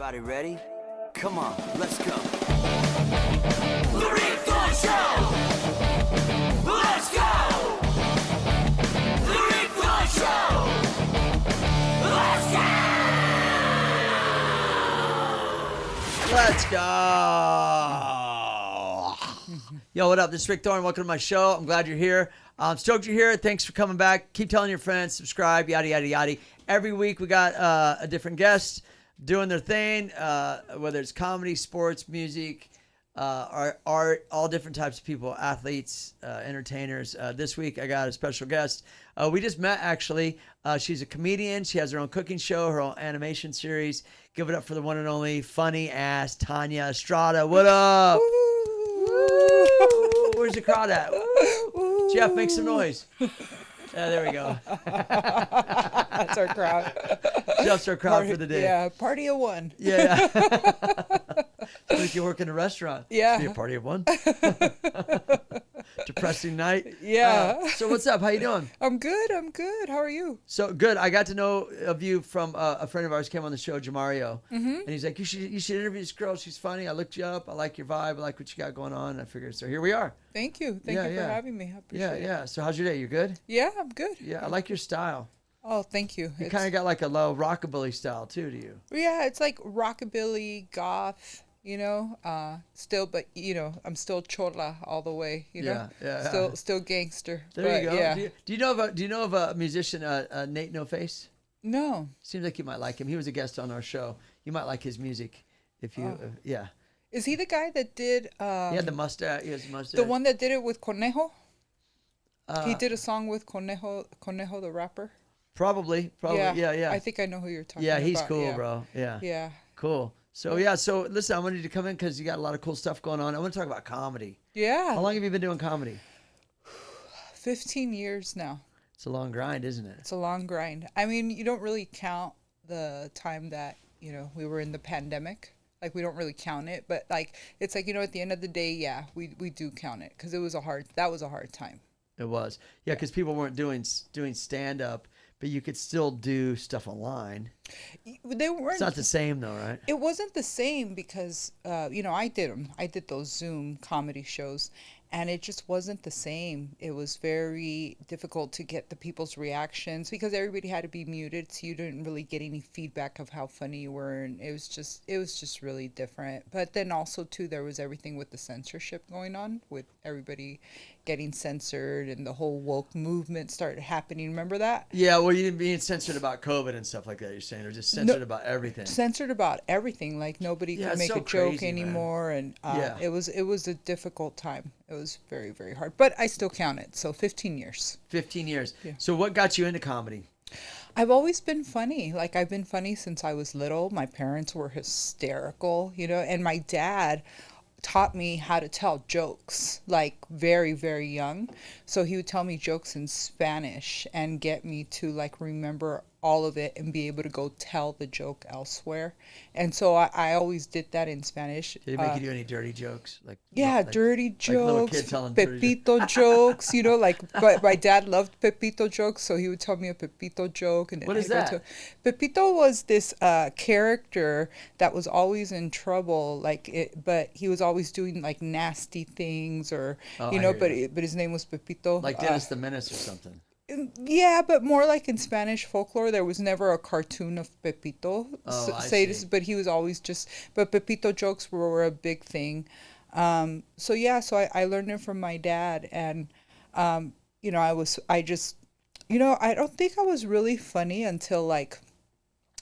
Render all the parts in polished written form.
Everybody ready? Come on, let's go. The Rick Thorne Show! Let's go! The Rick Thorne Show! Let's go! Let's go! Yo, what up? This is Rick Thorne. Welcome to my show. I'm glad you're here. I'm stoked you're here. Thanks for coming back. Keep telling your friends, subscribe, yada, yada, yada. Every week we got a different guest doing their thing, whether it's comedy, sports, music, art, all different types of people, athletes, entertainers. This week I got a special guest. We just met, actually. She's a comedian. She has her own cooking show, her own animation series. Give it up for the one and only funny-ass Tania Estrada. What up? Where's the crowd at? Jeff, make some noise. Yeah, there we go. That's our crowd. Jeff's our crowd for the day. Yeah, party of one. Yeah. It's like you work in a restaurant. Yeah. Be a party of one. Depressing night. Yeah. So what's up? How you doing? I'm good. How are you? So good. I got to know of you from a friend of ours came on the show, Jamario, and he's like, you should interview this girl. She's funny. I looked you up. I like your vibe. I like what you got going on. And I figured, so here we are. Thank you. Thank you for having me. I appreciate it. Yeah. So how's your day? You good? Yeah, I'm good. Yeah, I like your style. Oh, thank you. You kind of got like a low rockabilly style too, do you? Yeah, it's like rockabilly, goth, still, but I'm still chola all the way, Yeah. Still gangster. There you go. Yeah. Do you know of a musician, Nate No Face? No. Seems like you might like him. He was a guest on our show. You might like his music, if you, yeah. Is he the guy that did? He had the mustache. He has a mustache. The one that did it with Conejo. He did a song with Conejo the rapper. Probably. Yeah. I think I know who you're talking about. Yeah, he's cool, bro. Yeah. Yeah. Cool. So listen, I wanted you to come in because you got a lot of cool stuff going on. I want to talk about comedy. Yeah. How long have you been doing comedy? 15 years now. It's a long grind, isn't it? It's a long grind. I mean, you don't really count the time that, we were in the pandemic. Like, we don't really count it, but like, it's like, at the end of the day, yeah, we do count it because that was a hard time. It was. Yeah, because people weren't doing stand-up, but you could still do stuff online. They weren't. It's not the same, though, right? It wasn't the same because, I did them. I did those Zoom comedy shows, and it just wasn't the same. It was very difficult to get the people's reactions because everybody had to be muted, so you didn't really get any feedback of how funny you were, and it was just really different. But then also, too, there was everything with the censorship going on, with everybody getting censored, and the whole woke movement started happening. Remember that? Yeah, well, you didn't being censored about COVID and stuff like that, you're saying, or just censored about everything. Censored about everything. Like, nobody could make a joke anymore, man. And it was a difficult time. It was very, very hard. But I still count it. So 15 years. 15 years. Yeah. So what got you into comedy? I've always been funny. Like, I've been funny since I was little. My parents were hysterical, and my dad taught me how to tell jokes, like, very, very young. So he would tell me jokes in Spanish and get me to, like, remember all of it and be able to go tell the joke elsewhere. And so I always did that in Spanish. Did he make you do any dirty jokes? Dirty jokes, kid telling Pepito jokes, but my dad loved Pepito jokes, so he would tell me a Pepito joke. And what is that? Pepito was this character that was always in trouble, but he was always doing like nasty things, or but his name was Pepito. Like Dennis the Menace or something. Yeah, but more like in Spanish folklore, there was never a cartoon of Pepito. But he was always but Pepito jokes were a big thing. So I learned it from my dad, and I don't think I was really funny until like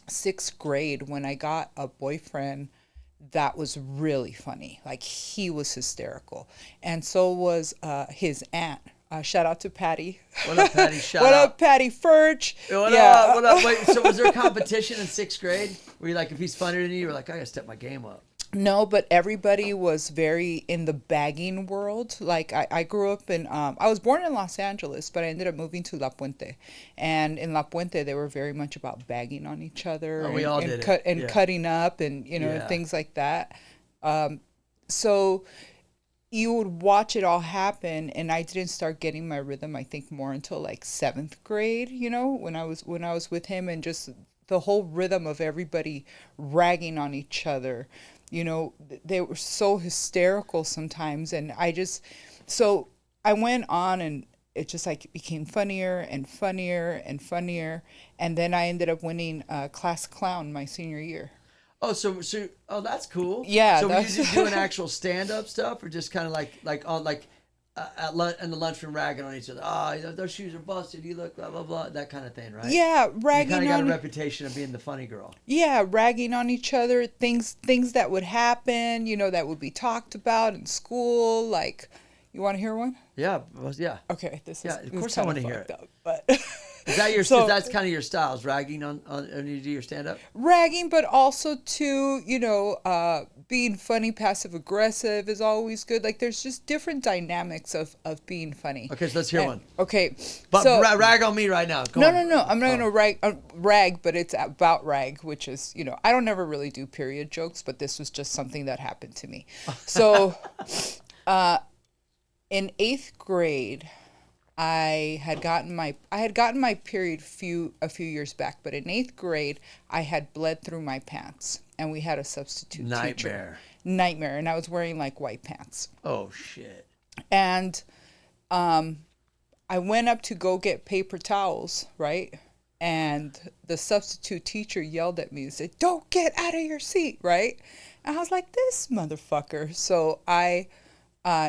6th grade when I got a boyfriend that was really funny. Like, he was hysterical, and so was his aunt. Shout out to Patty. What up, Patty? What up, Patty Furch? What up? Wait, so was there a competition in 6th grade? Were you like, if he's funnier than you, you were like, I gotta step my game up? No, but everybody was very in the bagging world. Like, I grew up in, I was born in Los Angeles, but I ended up moving to La Puente. And in La Puente, they were very much about bagging on each other. We all did it. Cutting up and, things like that. So you would watch it all happen, and I didn't start getting my rhythm, I think, more until like 7th grade, when I was with him, and just the whole rhythm of everybody ragging on each other, you know, they were so hysterical sometimes. And so I went on, and it just like became funnier and funnier and funnier. And then I ended up winning class clown my senior year. Oh, so oh, that's cool. Yeah, So were you that's- just doing actual stand-up stuff, or just kind of like on at lunch in the lunchroom ragging on each other? Oh, those shoes are busted. You look blah blah blah. That kind of thing, right? Yeah, You ragging kind of got on a reputation of being the funny girl. Yeah, ragging on each other, things that would happen, you know, that would be talked about in school. Like, you want to hear one? Yeah, yeah. Okay, this is Yeah, of this is course I kinda wanna hear fucked it. up, but Is that your? So- That's kind of your style, is ragging on when you do your stand-up. ragging, but also to, you know, being funny, passive aggressive is always good. Like, there's just different dynamics of being funny. Okay, so let's hear one. Okay, But so rag on me right now. Go no, on. no, no. I'm not gonna rag, but it's about rag, which is, you know, I don't ever really do period jokes, but this was just something that happened to me. So, in 8th grade, I had gotten my period a few years back, but in 8th grade, I had bled through my pants, and we had a substitute teacher. Nightmare, and I was wearing like white pants. Oh shit. And I went up to go get paper towels, right? And the substitute teacher yelled at me and said, "Don't get out of your seat," right? And I was like, "This motherfucker." So I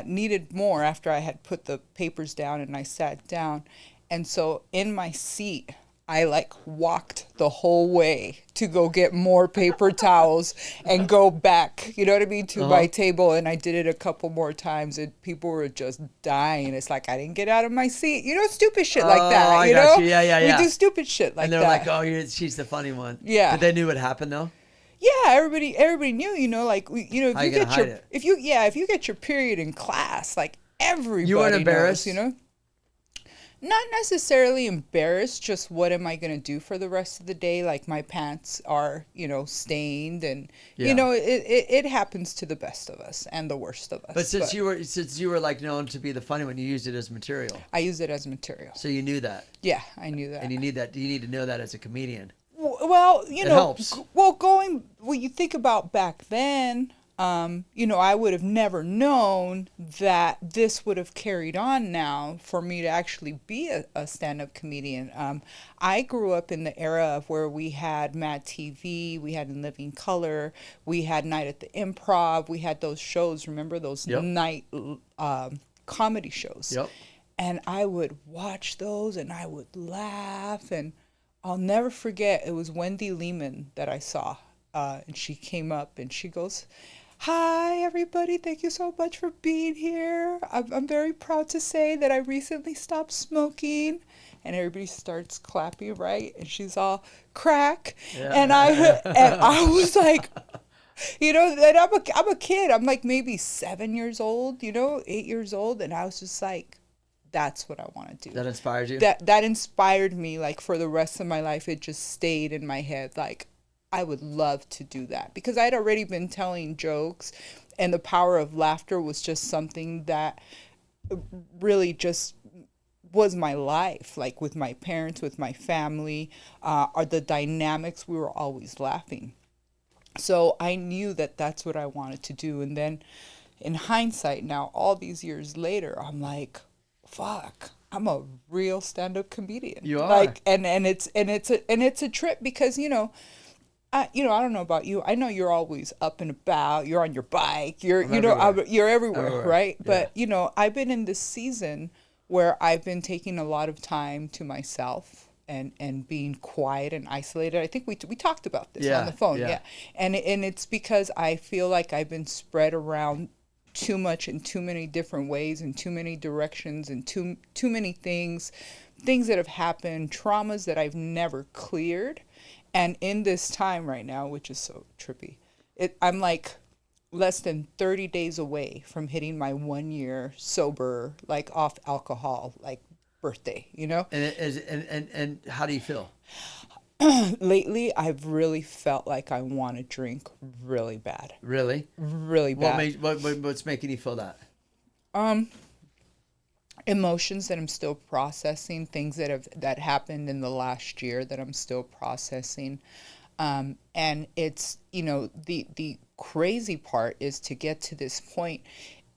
needed more after I had put the papers down, and I sat down. And so in my seat, I like walked the whole way to go get more paper towels and go back, you know what I mean, to my table. And I did it a couple more times, and people were just dying. It's like, I didn't get out of my seat. You know, stupid shit like that, I you got know? you. Yeah. We do stupid shit like And they're that. like, "Oh, she's the funny one." Yeah. Did they knew what happened though? Yeah, everybody knew, you know, like, you know, How you gonna hide it? if you get your period in class, like, everybody You weren't knows, embarrassed? you know? Not necessarily embarrassed, just what am I going to do for the rest of the day? Like, my pants are, you know, stained, and, Yeah. you know, it happens to the best of us and the worst of us. But since you were like known to be the funny one, you used it as material. I use it as material. So you knew that, Yeah, I knew that. and you need that. You need to know that as a comedian. Well, you It know, helps. you think about back then, you know, I would have never known that this would have carried on now for me to actually be a stand-up comedian. I grew up in the era of where we had Mad TV, we had In Living Color, we had Night at the Improv, we had those shows, remember those Yep. night comedy shows? Yep. And I would watch those, and I would laugh, and I'll never forget, it was Wendy Lehman that I saw, and she came up and she goes, "Hi, everybody. Thank you so much for being here. I'm very proud to say that I recently stopped smoking." And everybody starts clapping, right? And she's all, "Crack." Yeah. And I was like, you know, and I'm a kid. I'm like maybe 7 years old, you know, 8 years old. And I was just like, that's what I want to do. That inspired you. That inspired me, like, for the rest of my life. It just stayed in my head, like, I would love to do that, because I'd already been telling jokes, and the power of laughter was just something that really just was my life, like with my parents, with my family, are the dynamics. We were always laughing. So I knew that that's what I wanted to do. And then in hindsight now, all these years later, I'm like, fuck, I'm a real stand-up comedian. You are. Like, and it's a trip, because, you know, I don't know about you. I know you're always up and about. You're on your bike. You're everywhere, right? Yeah. But, you know, I've been in this season where I've been taking a lot of time to myself and being quiet and isolated. I think we talked about this on the phone. Yeah. Yeah. And it's because I feel like I've been spread around too much in too many different ways, in too many directions, and too many things that have happened, traumas that I've never cleared. And in this time right now, which is so trippy, I'm like less than 30 days away from hitting my 1 year sober, like off alcohol, like birthday, you know? And how do you feel? Lately, I've really felt like I want to drink really bad. Really? Really bad. What's making you feel that? emotions that I'm still processing, things that happened in the last year that I'm still processing. And it's, the crazy part is to get to this point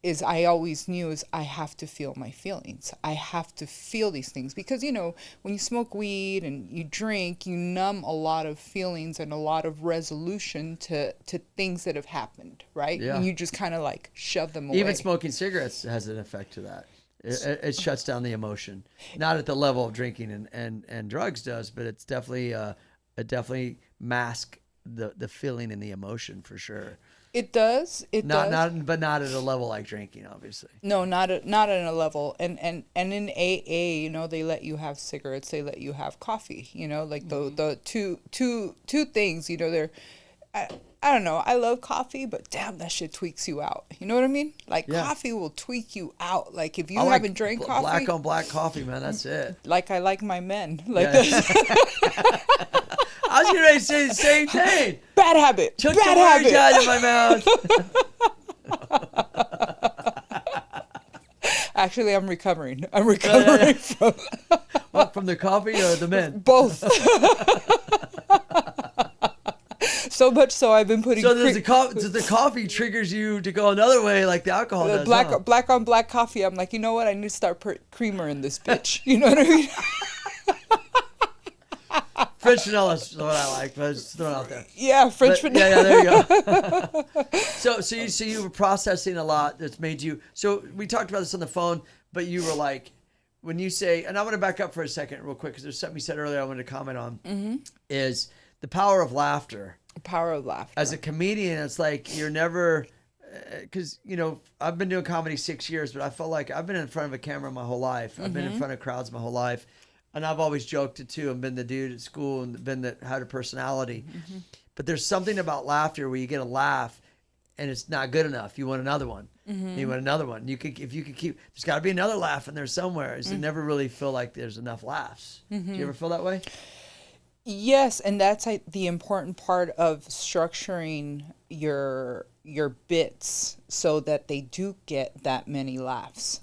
is I always knew is I have to feel my feelings. I have to feel these things because, when you smoke weed and you drink, you numb a lot of feelings and a lot of resolution to things that have happened, right? Yeah. And you just kind of like shove them away. Even smoking cigarettes has an effect to that. It shuts down the emotion. Not at the level of drinking and drugs does, but it's definitely it definitely masks the feeling and the emotion for sure. It does. It does. But not at a level like drinking, obviously. No, not at a level. And in AA, they let you have cigarettes. They let you have coffee. Like the two things. They're. I don't know. I love coffee, but damn, that shit tweaks you out. You know what I mean? Like coffee will tweak you out. Like if you haven't drank coffee, black on black coffee, man. That's it. Like I like my men. Like I was getting ready to say the same thing. Bad habit. Took Bad the habit. words out of my mouth. Actually, I'm recovering. From What, from the coffee or the men? both. So much so I've been putting. So the coffee triggers you to go another way, like the alcohol does. Black on black coffee. I'm like, you know what? I need to start creamer in this bitch. You know what I mean? French vanilla is what I like, but it's thrown out there. Yeah, French vanilla. Yeah, there you go. So you were processing a lot that's made you. So we talked about this on the phone, but you were like, when you say, and I want to back up for a second, real quick, because there's something you said earlier I wanted to comment on, is the power of laughter. Power of laughter. As a comedian, it's like you're never, because I've been doing comedy 6 years, but I felt like I've been in front of a camera my whole life. I've been in front of crowds my whole life. And I've always joked it too. I've been the dude at school and had a personality. But there's something about laughter where you get a laugh and it's not good enough. You want another one. You want another one. If you could keep, there's got to be another laugh in there somewhere. You never really feel like there's enough laughs. Do you ever feel that way? Yes, and that's the important part of structuring your bits so that they do get that many laughs.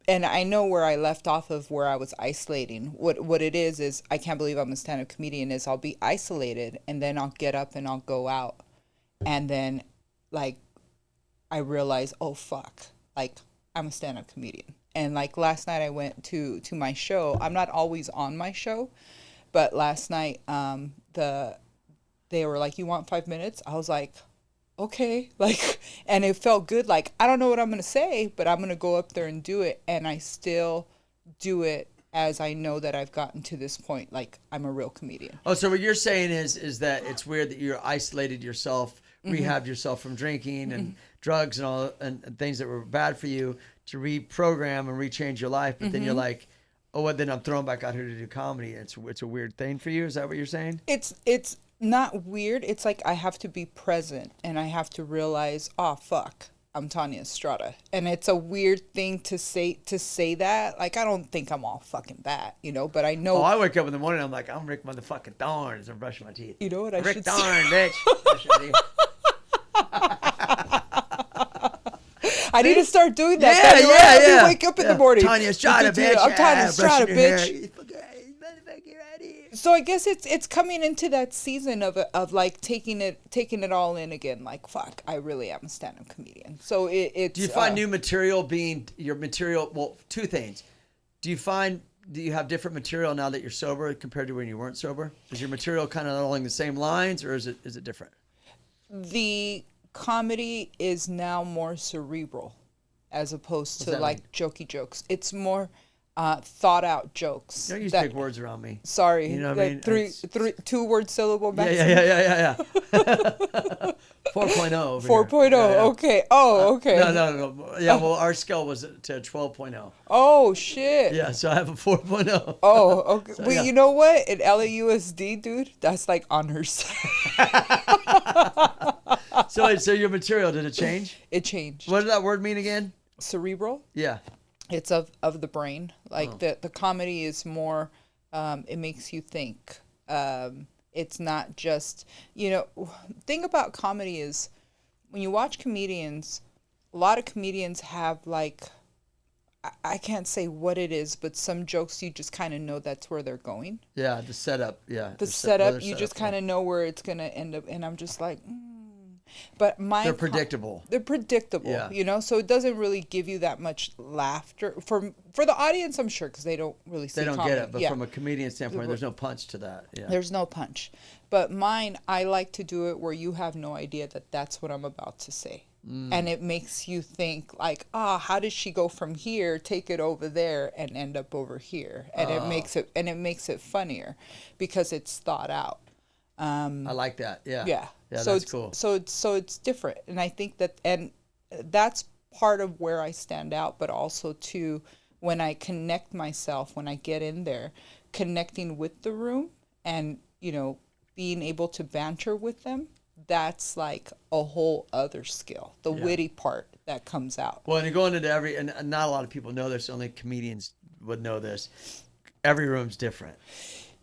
And I know where I left off of where I was isolating. What it is I can't believe I'm a stand-up comedian is I'll be isolated and then I'll get up and I'll go out. And then like I realize, oh fuck, like I'm a stand-up comedian. And like last night I went to my show. I'm not always on my show, but last night they were like, you want 5 minutes? I was like, okay, like, and it felt good. Like, I don't know what I'm going to say, but I'm going to go up there and do it. And I still do it as I know that I've gotten to this point. Like, I'm a real comedian. Oh, so what you're saying is that it's weird that you're isolated yourself, rehabbed yourself from drinking and drugs and all and things that were bad for you to reprogram and rechange your life. But then you're like, oh, well, then I'm thrown back out here to do comedy. It's a weird thing for you. Is that what you're saying? It's not weird. It's like I have to be present and I have to realize, oh fuck, I'm Tania Estrada. And it's a weird thing to say that. Like I don't think I'm all fucking bad, but I know. Oh, I wake up in the morning, I'm like, I'm Rick motherfucking Thorne as I'm brushing my teeth. You know what I Rick should Thorne, say? bitch. Brushing my teeth. I need to start doing that. Yeah. Wake up in the morning. Tania Estrada, bitch. I'm Tania Estrada, bitch. Ready. So I guess it's coming into that season of like taking it all in again. Like fuck, I really am a stand-up comedian. So it's. Do you find new material being your material? Well, two things. Do you have different material now that you're sober compared to when you weren't sober? Is your material kind of along the same lines, or is it different? The comedy is now more cerebral, as opposed to like jokey jokes. It's more thought out jokes. Don't use big words around me. Sorry, you know what I mean? Two word syllable maximum. Yeah. 4.0 over 4.0. Yeah. Okay. Oh, okay. No. Yeah, well, our scale was to 12.0. Oh shit. Yeah, so I have a 4.0. Oh, okay. So, well, yeah. You know what? In LAUSD, dude, that's like honors. So your material, did it change? It changed. What did that word mean again? Cerebral. Yeah. It's of the brain. Like the comedy is more, it makes you think. It's not just, thing about comedy is when you watch comedians, a lot of comedians have like, I can't say what it is, but some jokes you just kind of know that's where they're going. Yeah, the setup. Yeah, The setup, you just kind of know where it's gonna end up, and I'm just like, But they're predictable. They're predictable, Yeah. you know. So it doesn't really give you that much laughter for the audience, I'm sure, because they don't really see. They don't comedy. get it, but from a comedian standpoint, there's no punch to that. Yeah. There's no punch. But mine, I like to do it where you have no idea that that's what I'm about to say. And it makes you think like, how did she go from here, take it over there, and end up over here? And it makes it funnier because it's thought out. I like that. Yeah. Yeah. Yeah, so that's it's cool. So it's different, and I think that's part of where I stand out, but also too when I connect myself, when I get in there, connecting with the room, and being able to banter with them. That's like a whole other skill, the witty part that comes out. Well, and you're going into and not a lot of people know this, only comedians would know this. Every room's different.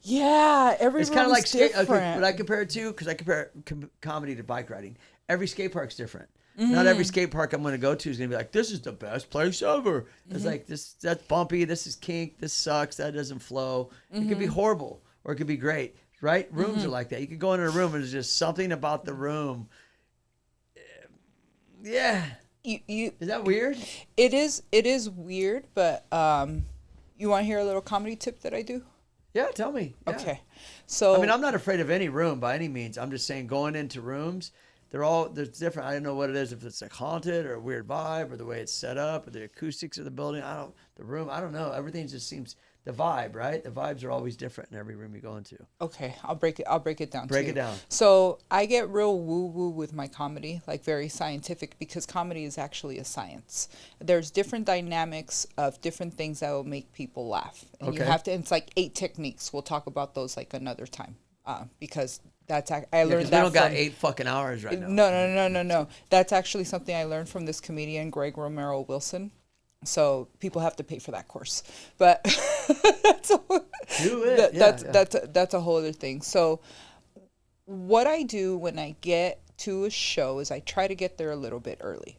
Yeah, every it's kind of like different. Okay, what I compare it to, because I compare comedy to bike riding. Every skate park's different. Not every skate park I'm going to go to is going to be like, this is the best place ever. It's like, that's bumpy, this is kink, this sucks, that doesn't flow. It could be horrible, or it could be great. Right? Rooms are like that. You can go into a room and there's just something about the room. Yeah. Is that weird? It is weird, but you want to hear a little comedy tip that I do? Yeah, tell me. Yeah. Okay. So I mean, I'm not afraid of any room by any means. I'm just saying going into rooms, they're different. I don't know what it is, if it's like haunted or a weird vibe or the way it's set up or the acoustics of the building. I don't know. Everything just seems the vibe, right? The vibes are always different in every room you go into. Okay, I'll break it down. Break it down. So I get real woo-woo with my comedy, like very scientific, because comedy is actually a science. There's different dynamics of different things that will make people laugh. And you have to, it's like 8 techniques. We'll talk about those like another time, because I learned that. We don't got 8 fucking hours right now. No. That's actually something I learned from this comedian, Greg Romero Wilson. So people have to pay for that course, but that's a whole other thing. So what I do when I get to a show is I try to get there a little bit early,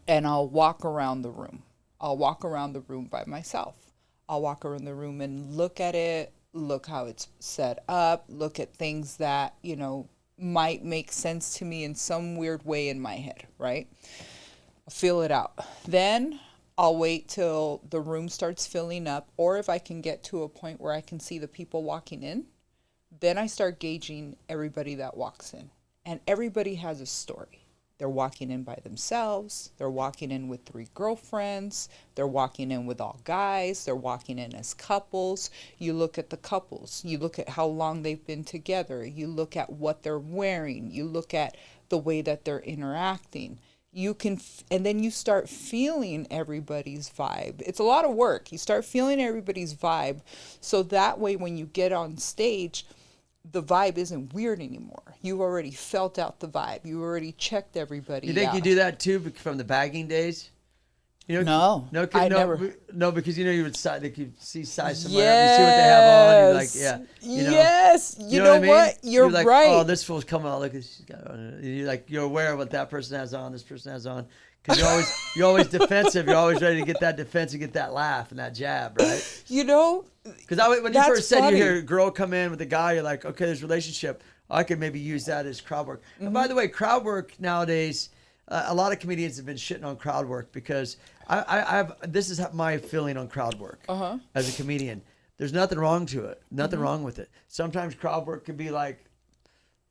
and I'll walk around the room. I'll walk around the room by myself. I'll walk around the room and look at it, look how it's set up, look at things that, might make sense to me in some weird way in my head, right? I'll feel it out. Then I'll wait till the room starts filling up, or if I can get to a point where I can see the people walking in, then I start gauging everybody that walks in. And everybody has a story. They're walking in by themselves. They're walking in with 3 girlfriends. They're walking in with all guys. They're walking in as couples. You look at the couples. You look at how long they've been together. You look at what they're wearing. You look at the way that they're interacting. And then you start feeling everybody's vibe. It's a lot of work. You start feeling everybody's vibe. So that way, when you get on stage, the vibe isn't weird anymore. You've already felt out the vibe. You already checked everybody out. You think you do that too from the bagging days? No, never. No, because you would see size somewhere. You see what they have on. You're like, yeah. Yes. You know what? You're like, right. Oh, this fool's coming out. Look, she's got on. You're aware of what that person has on. This person has on. Because you're always defensive. You're always ready to get that defense and get that laugh and that jab, right? Because when you first said you hear a girl come in with a guy, you're like, okay, there's a relationship. I could maybe use that as crowd work. Mm-hmm. And by the way, crowd work nowadays, a lot of comedians have been shitting on crowd work because this is my feeling on crowd work as a comedian. There's nothing wrong to it. Nothing wrong with it. Sometimes crowd work can be like,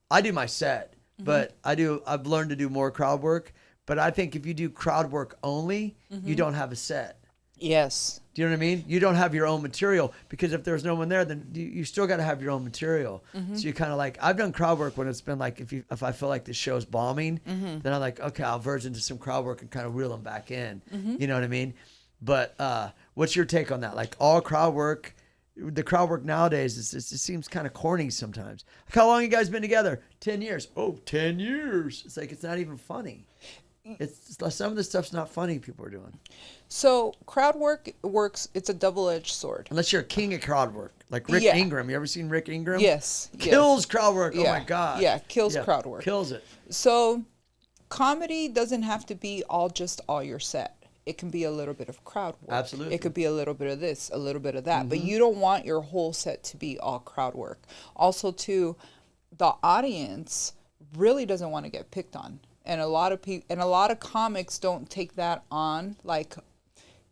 I do my set, but I've learned to do more crowd work. But I think if you do crowd work only, you don't have a set. Yes. Do you know what I mean? You don't have your own material, because if there's no one there, then you still got to have your own material. So you kind of like, I've done crowd work when it's been like, if I feel like the show's bombing, then I'm like, okay, I'll verge into some crowd work and kind of reel them back in. You know what I mean? But what's your take on that? Like all crowd work, the crowd work nowadays, it seems kind of corny sometimes. Like, how long you guys been together? 10 years. Oh, 10 years. It's like, it's not even funny. It's some of the stuff's not funny people are doing. So crowd work works. It's a double-edged sword. Unless you're a king of crowd work, like Rick Ingram. You ever seen Rick Ingram? Yes. Kills crowd work. Oh my God. Yeah, kills crowd work. Kills it. So comedy doesn't have to be all your set. it can be a little bit of crowd work. Absolutely. It could be a little bit of this, a little bit of that. But you don't want your whole set to be all crowd work. Also, too, the audience really doesn't want to get picked on. And a lot of people, and a lot of comics don't take that on. Like,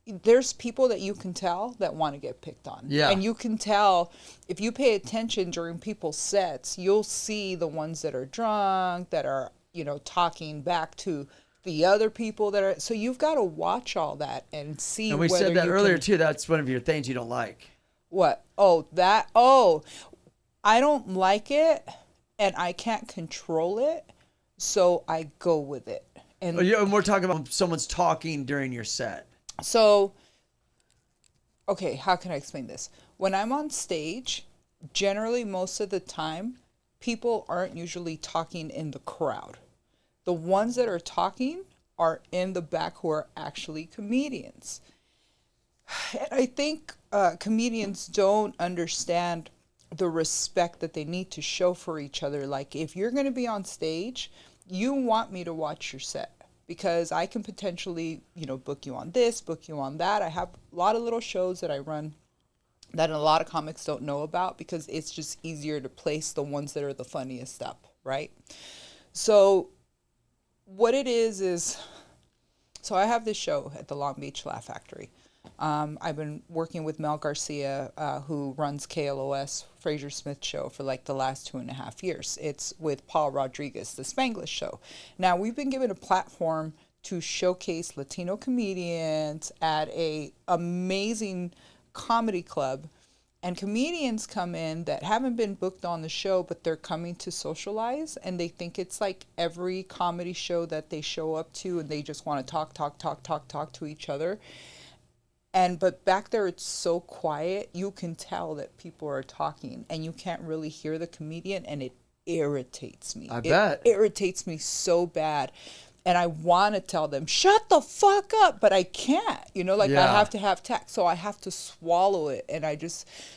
there's people that you can tell that want to get picked on. Yeah. And you can tell, if you pay attention during people's sets, you'll see the ones that are drunk, that are, you know, talking back to the other people that are. So you've got to watch all that and see. And we whether said that you earlier can, too. That's one of your things you don't like. What? Oh, that. Oh, I don't like it, and I can't control it, so I go with it. And And we're talking about someone's talking during your set. so, okay, how can I explain this? When I'm on stage, generally most of the time, people aren't usually talking in the crowd. The ones that are talking are in the back who are actually comedians. And I think comedians don't understand the respect that they need to show for each other. Like, if you're going to be on stage, you want me to watch your set, because I can potentially, you know, book you on this, book you on that. I have a lot of little shows that I run that a lot of comics don't know about, because it's just easier to place the ones that are the funniest up, right? So what it is, so I have this show at the Long Beach Laugh Factory. I've been working with Mel Garcia, who runs KLOS, Fraser Smith show, for like the last 2.5 years. It's with Paul Rodriguez, the Spanglish show. Now, we've been given a platform to showcase Latino comedians at a amazing comedy club. And comedians come in that haven't been booked on the show, but they're coming to socialize, and they think it's like every comedy show that they show up to, and they just want to talk to each other. But back there, it's so quiet, you can tell that people are talking, and you can't really hear the comedian, and it irritates me. I bet. It irritates me so bad. And I want to tell them, shut the fuck up, but I can't, you know, like, Yeah. I have to have tact, so I have to swallow it. And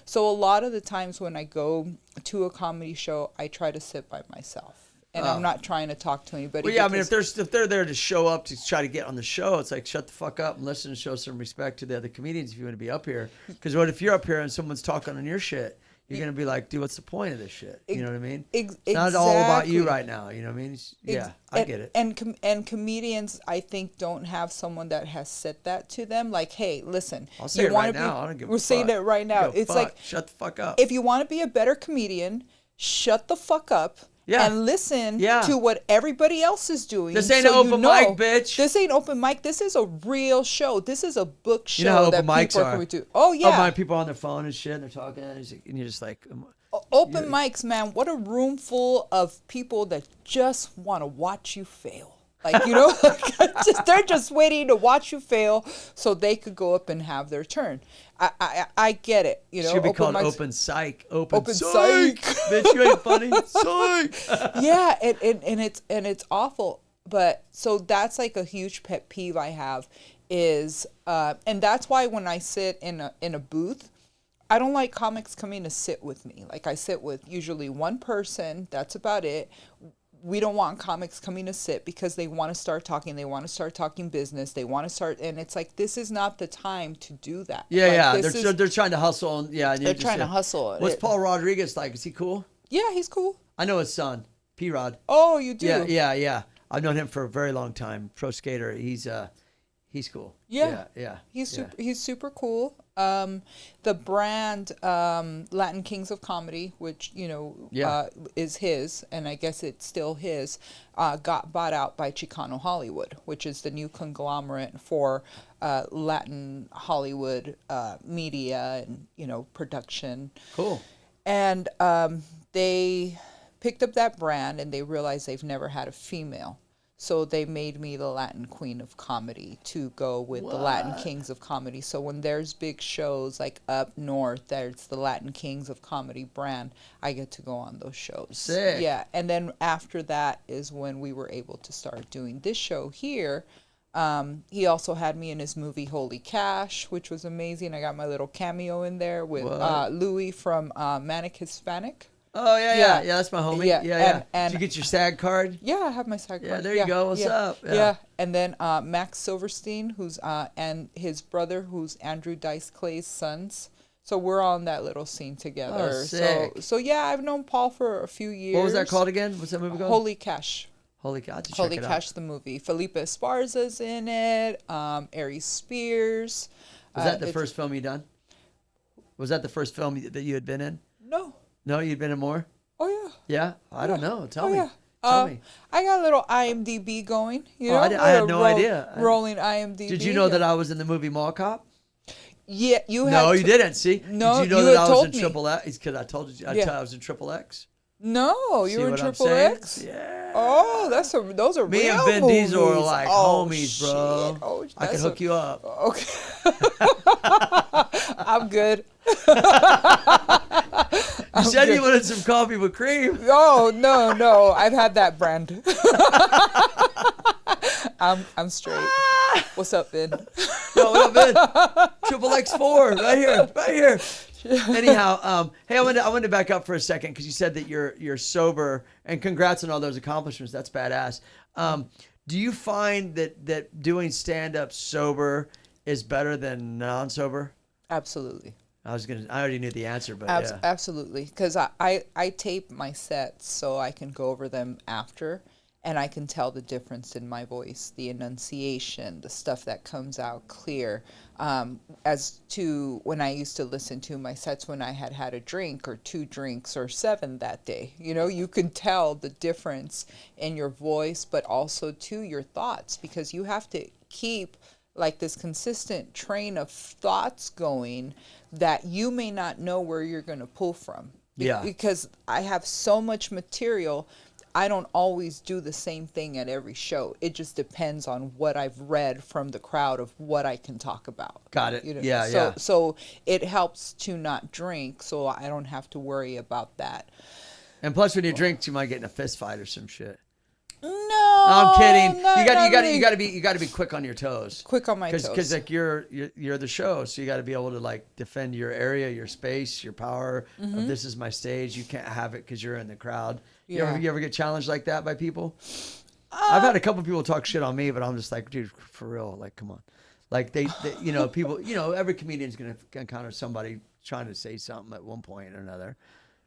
so a lot of the times when I go to a comedy show, I try to sit by myself. And I'm not trying to talk to anybody. Well, yeah, I mean, if they're there to show up to try to get on the show, it's like, shut the fuck up and listen and show some respect to the other comedians if you want to be up here. Because what if you're up here and someone's talking on your shit? You're going to be like, dude, what's the point of this shit? You know what I mean? It's not all about you right now. You know what I mean? Yeah, I get it. And comedians, I think, don't have someone that has said that to them. Like, hey, listen. I'll say it right now. I don't give a fuck. We're saying it right now. It's like, shut the fuck up. if you want to be a better comedian, shut the fuck up. Yeah. And listen Yeah. to what everybody else is doing. This ain't an open mic, bitch. This ain't open mic. This is a real show. This is a book show You know how that open mics people are are. coming to. Oh, yeah. Oh, my people on their phone and shit, and they're talking, and you're just like, Open mics, man. What a room full of people that just want to watch you fail. Like, you know, they're just waiting to watch you fail so they could go up and have their turn. I get it. You know, should be called mics- open psych. Open psych. Bitch, you ain't funny. Psych. Yeah, and it's awful. But so that's like a huge pet peeve I have is, and that's why when I sit in a booth, I don't like comics coming to sit with me. Like, I sit with usually one person. That's about it. We don't want comics coming to sit because they want to start talking. They want to start talking business. They want to start, and it's like, this is not the time to do that. Yeah, Like, yeah. They're trying to hustle. And, yeah, They're trying to hustle. What's Paul Rodriguez like? Is he cool? Yeah, he's cool. I know his son, P-Rod. Oh, you do? Yeah. I've known him for a very long time. Pro skater. He's cool. Yeah. Yeah. He's super cool. The brand Latin Kings of Comedy, which, you know, is his, and I guess it's still his, got bought out by Chicano Hollywood, which is the new conglomerate for Latin Hollywood media and, you know, production. Cool. And they picked up that brand, and they realized they've never had a female. So they made me the Latin Queen of Comedy to go with the Latin Kings of Comedy. So when there's big shows like up north, there's the Latin Kings of Comedy brand, I get to go on those shows. Sick. Yeah. And then after that is when we were able to start doing this show here. He also had me in his movie Holy Cash, which was amazing. I got my little cameo in there with Louis from Manic Hispanic. Oh yeah. That's my homie. Yeah. And Did you get your SAG card? yeah, I have my side card. Yeah, there you go. What's up? Yeah. And then Max Silverstein, who's and his brother, who's Andrew Dice Clay's sons. So we're on that little scene together. Oh, sick. So yeah, I've known Paul for a few years. What was that called again? What's that movie called? Holy Cash. Holy God! Holy Cash, the movie. Felipe Esparza's in it. Aries Spears. Was that the first film you done? Was that the first film that you had been in? No. No, you'd been in more? Oh yeah. Yeah? I don't know. Tell me. Yeah. Tell me. I got a little IMDb going. You know, I had no idea. Rolling IMDb. Did you know that I was in the movie Mall Cop? Yeah, you had. No, you didn't. See? No, Did you know you that had I was told in me. Triple X? Because I told you I was in Triple X. No, you See were in what I'm Triple saying? X. Yeah. Oh, those are Me real and Vin movies. Diesel are like Oh, homies, bro. shit. Oh, I can hook you up. Okay. I'm good. You said you wanted some coffee with cream. Oh no, I've had that brand. I'm straight. What's up, Vin? Yo, what up, Vin? Triple X4, right here. Anyhow, hey, I wanted to back up for a second because you said that you're sober, and congrats on all those accomplishments. That's badass. Do you find that doing stand up sober is better than non-sober? Absolutely. I already knew the answer, but yeah. Absolutely, because I tape my sets so I can go over them after, and I can tell the difference in my voice, the enunciation, the stuff that comes out clear. As to when I used to listen to my sets when I had a drink or 2 drinks or 7 that day, you know, you can tell the difference in your voice, but also to your thoughts, because you have to keep like this consistent train of thoughts going that you may not know where you're going to pull from. Yeah. Because I have so much material, I don't always do the same thing at every show. It just depends on what I've read from the crowd of what I can talk about. Got it. You know? Yeah. So it helps to not drink, so I don't have to worry about that. And plus, when you drink, you might get in a fist fight or some shit. No, I'm kidding. not really. You got to be quick on your toes. Quick on my toes. Because like you're the show, so you got to be able to like defend your area, your space, your power. Of this is my stage. You can't have it because you're in the crowd. You ever get challenged like that by people? I've had a couple people talk shit on me, but I'm just like, dude, for real, like, come on. Like they you know, people, you know, every comedian's gonna encounter somebody trying to say something at one point or another.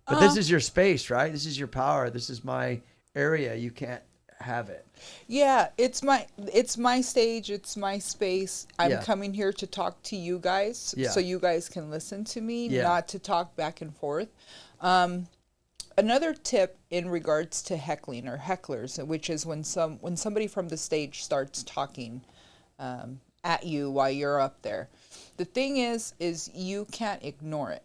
But this is your space, right? This is your power. This is my area. You can't have it. Yeah, it's my stage, it's my space. I'm Yeah. coming here to talk to you guys Yeah. so you guys can listen to me, Yeah. not to talk back and forth. Another tip in regards to heckling or hecklers, which is when somebody from the stage starts talking at you while you're up there. The thing is you can't ignore it.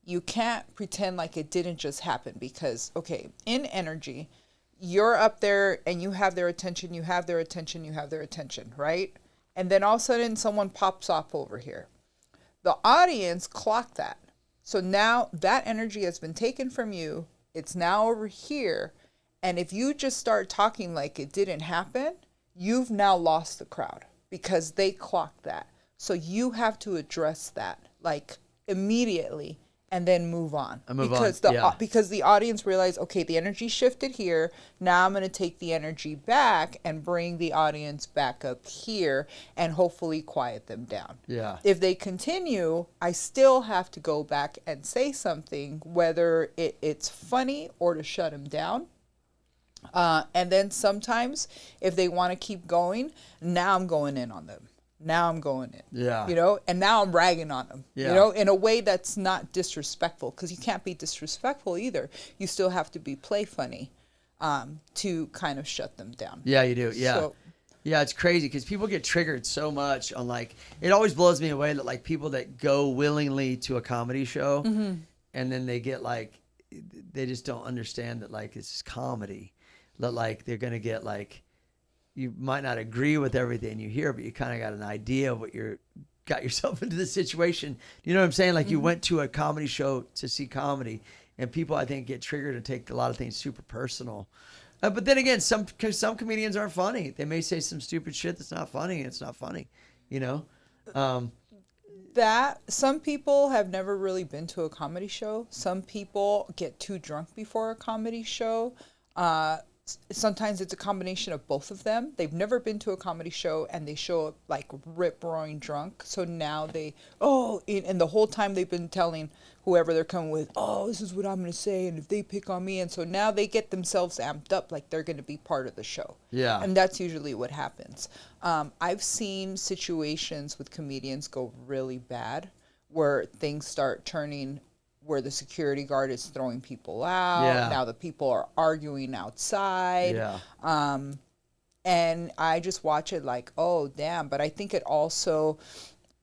You can't pretend like it didn't just happen, because okay, in energy, you're up there and you have their attention, right? And then all of a sudden someone pops up over here. The audience clocked that. So now that energy has been taken from you. It's now over here. And if you just start talking like it didn't happen, you've now lost the crowd because they clocked that. So you have to address that like immediately and then move on. Because the audience realized, okay, the energy shifted here. Now I'm going to take the energy back and bring the audience back up here and hopefully quiet them down. Yeah. If they continue, I still have to go back and say something, whether it's funny or to shut them down. And then sometimes if they want to keep going, now I'm going in on them. Now I'm going in. Yeah. You know, and now I'm ragging on them. Yeah. You know, in a way that's not disrespectful, because you can't be disrespectful either. You still have to be play funny to kind of shut them down. Yeah, you do. Yeah. So, yeah, it's crazy because people get triggered so much on like, it always blows me away that like people that go willingly to a comedy show and then they get like, they just don't understand that like it's just comedy. That like they're going to get like, you might not agree with everything you hear, but you kind of got an idea of what got yourself into the situation. You know what I'm saying? Like you went to a comedy show to see comedy, and people I think get triggered and take a lot of things super personal. But then again, some comedians aren't funny. They may say some stupid shit that's not funny, and it's not funny. You know, That some people have never really been to a comedy show. Some people get too drunk before a comedy show. Sometimes it's a combination of both of them. They've never been to a comedy show and they show up like rip roaring drunk. So now and the whole time they've been telling whoever they're coming with, oh, this is what I'm going to say, and if they pick on me, and so now they get themselves amped up like they're going to be part of the show. Yeah. And that's usually what happens. I've seen situations with comedians go really bad where things start turning where the security guard is throwing people out. Yeah. Now the people are arguing outside. Yeah. And I just watch it like, oh, damn. But I think it also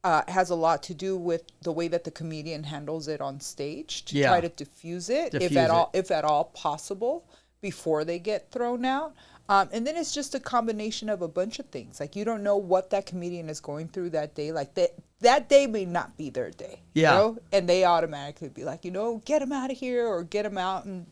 has a lot to do with the way that the comedian handles it on stage to try to diffuse it, if at all possible, before they get thrown out. And then it's just a combination of a bunch of things. Like, you don't know what that comedian is going through that day. Like, that day may not be their day. Yeah. You know? And they automatically be like, get him out of here or get him out. And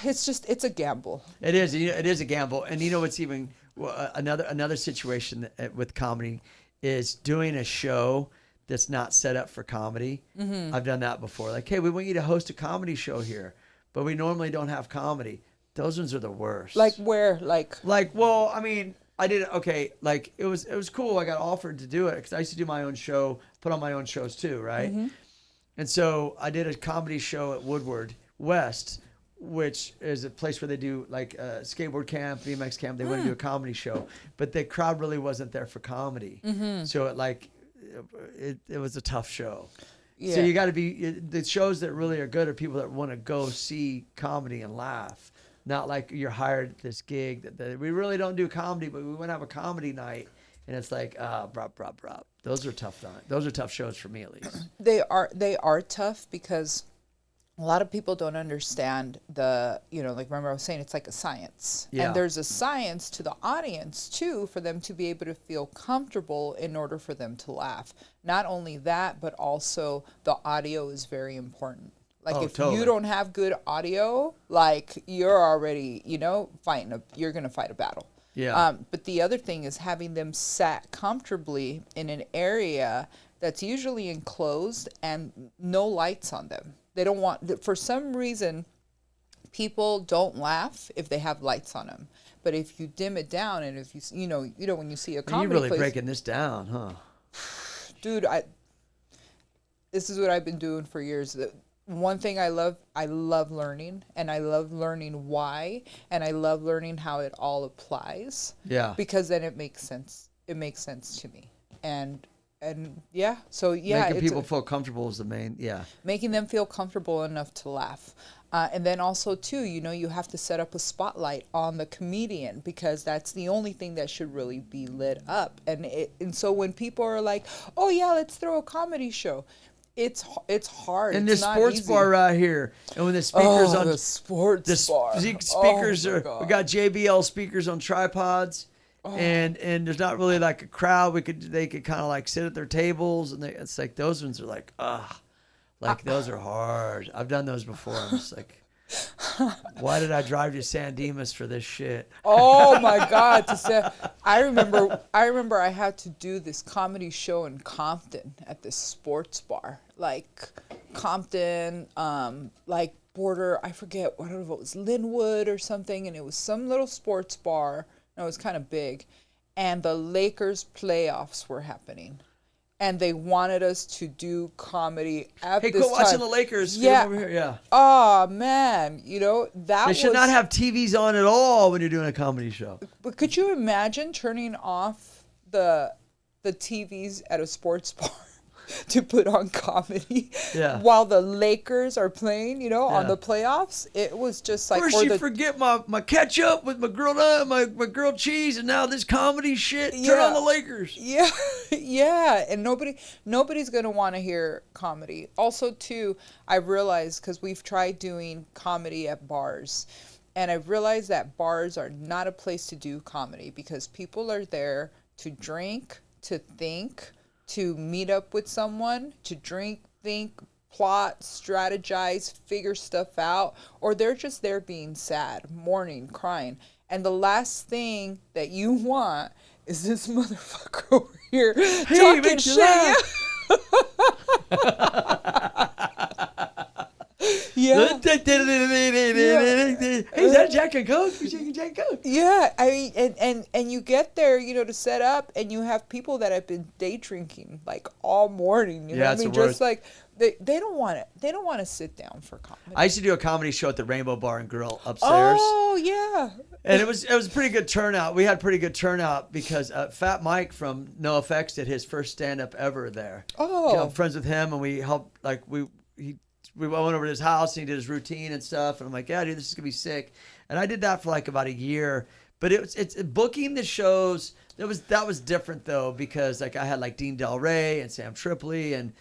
it's a gamble. It is. It is a gamble. And you know what's even another situation with comedy is doing a show that's not set up for comedy. Mm-hmm. I've done that before. Like, hey, we want you to host a comedy show here, but we normally don't have comedy. Those ones are the worst. Like where? Like, well, I mean, I did it. Okay, like it was cool. I got offered to do it because I used to do my own show, put on my own shows too, right? Mm-hmm. And so I did a comedy show at Woodward West, which is a place where they do like skateboard camp, BMX camp. They want to do a comedy show, but the crowd really wasn't there for comedy. Mm-hmm. So it was a tough show. Yeah. So you got to be the shows that really are good are people that want to go see comedy and laugh. Not like you're hired at this gig that we really don't do comedy, but we want to have a comedy night, and it's like brop. Those are tough. Those are tough shows for me, at least. They are tough because a lot of people don't understand like remember I was saying, it's like a science. Yeah. And there's a science to the audience too, for them to be able to feel comfortable in order for them to laugh. Not only that, but also the audio is very important. Like, if totally. You don't have good audio, like, you're already, you're going to fight a battle. Yeah. But the other thing is having them sat comfortably in an area that's usually enclosed and no lights on them. They don't want, for some reason, people don't laugh if they have lights on them. But if you dim it down, and if when you see a comedy you're really place, breaking this down, huh? Dude, this is what I've been doing for years. One thing I love learning, and I love learning why, and I love learning how it all applies. Yeah. Because then it makes sense. It makes sense to me. And yeah, so yeah. Making people feel comfortable is the main, yeah. Making them feel comfortable enough to laugh. And then also, too, you have to set up a spotlight on the comedian, because that's the only thing that should really be lit up. And so when people are like, oh, yeah, let's throw a comedy show. It's hard. And this sports bar right here, and when the speakers on the sports bar, speakers we got JBL speakers on tripods, and there's not really like a crowd. They could kind of like sit at their tables, and it's like those ones are like those are hard. I've done those before. I'm just like, why did I drive to San Dimas for this shit? Oh my God! I remember I had to do this comedy show in Compton at this sports bar, like Compton, like border. I forget, I don't know if it was Linwood or something, and it was some little sports bar. And it was kind of big, and the Lakers playoffs were happening. And they wanted us to do comedy at this time. Hey, quit watching the Lakers. Yeah. Over here. Yeah. Oh, man. They should not have TVs on at all when you're doing a comedy show. But could you imagine turning off the TVs at a sports bar to put on comedy while the Lakers are playing, on the playoffs? It was just like... First you forget my ketchup with my grilled cheese, and now this comedy shit. Turn on the Lakers. Yeah, yeah. And nobody's going to want to hear comedy. Also, too, I've realized, because we've tried doing comedy at bars, and I've realized that bars are not a place to do comedy, because people are there to drink, to think, to meet up with someone, to drink, think, plot, strategize, figure stuff out, or they're just there being sad, mourning, crying. And the last thing that you want is this motherfucker over here talking shit. Yeah. Hey, is that Jack and Coke? You're shaking Jack and Coke. Yeah, I mean, and you get there, to set up, and you have people that have been day drinking like all morning. You know what I it's mean? the worst. Just like they don't want it. They don't want to sit down for comedy. I used to do a comedy show at the Rainbow Bar and Grill upstairs. Oh yeah. And it was a pretty good turnout. We had pretty good turnout because Fat Mike from NoFX did his first stand up ever there. Oh. I'm friends with him, and we helped we went over to his house and he did his routine and stuff. And I'm like, yeah, dude, this is gonna be sick. And I did that for like about a year. But it's booking the shows. That was different though, because like I had like Dean Del Rey and Sam Tripoli and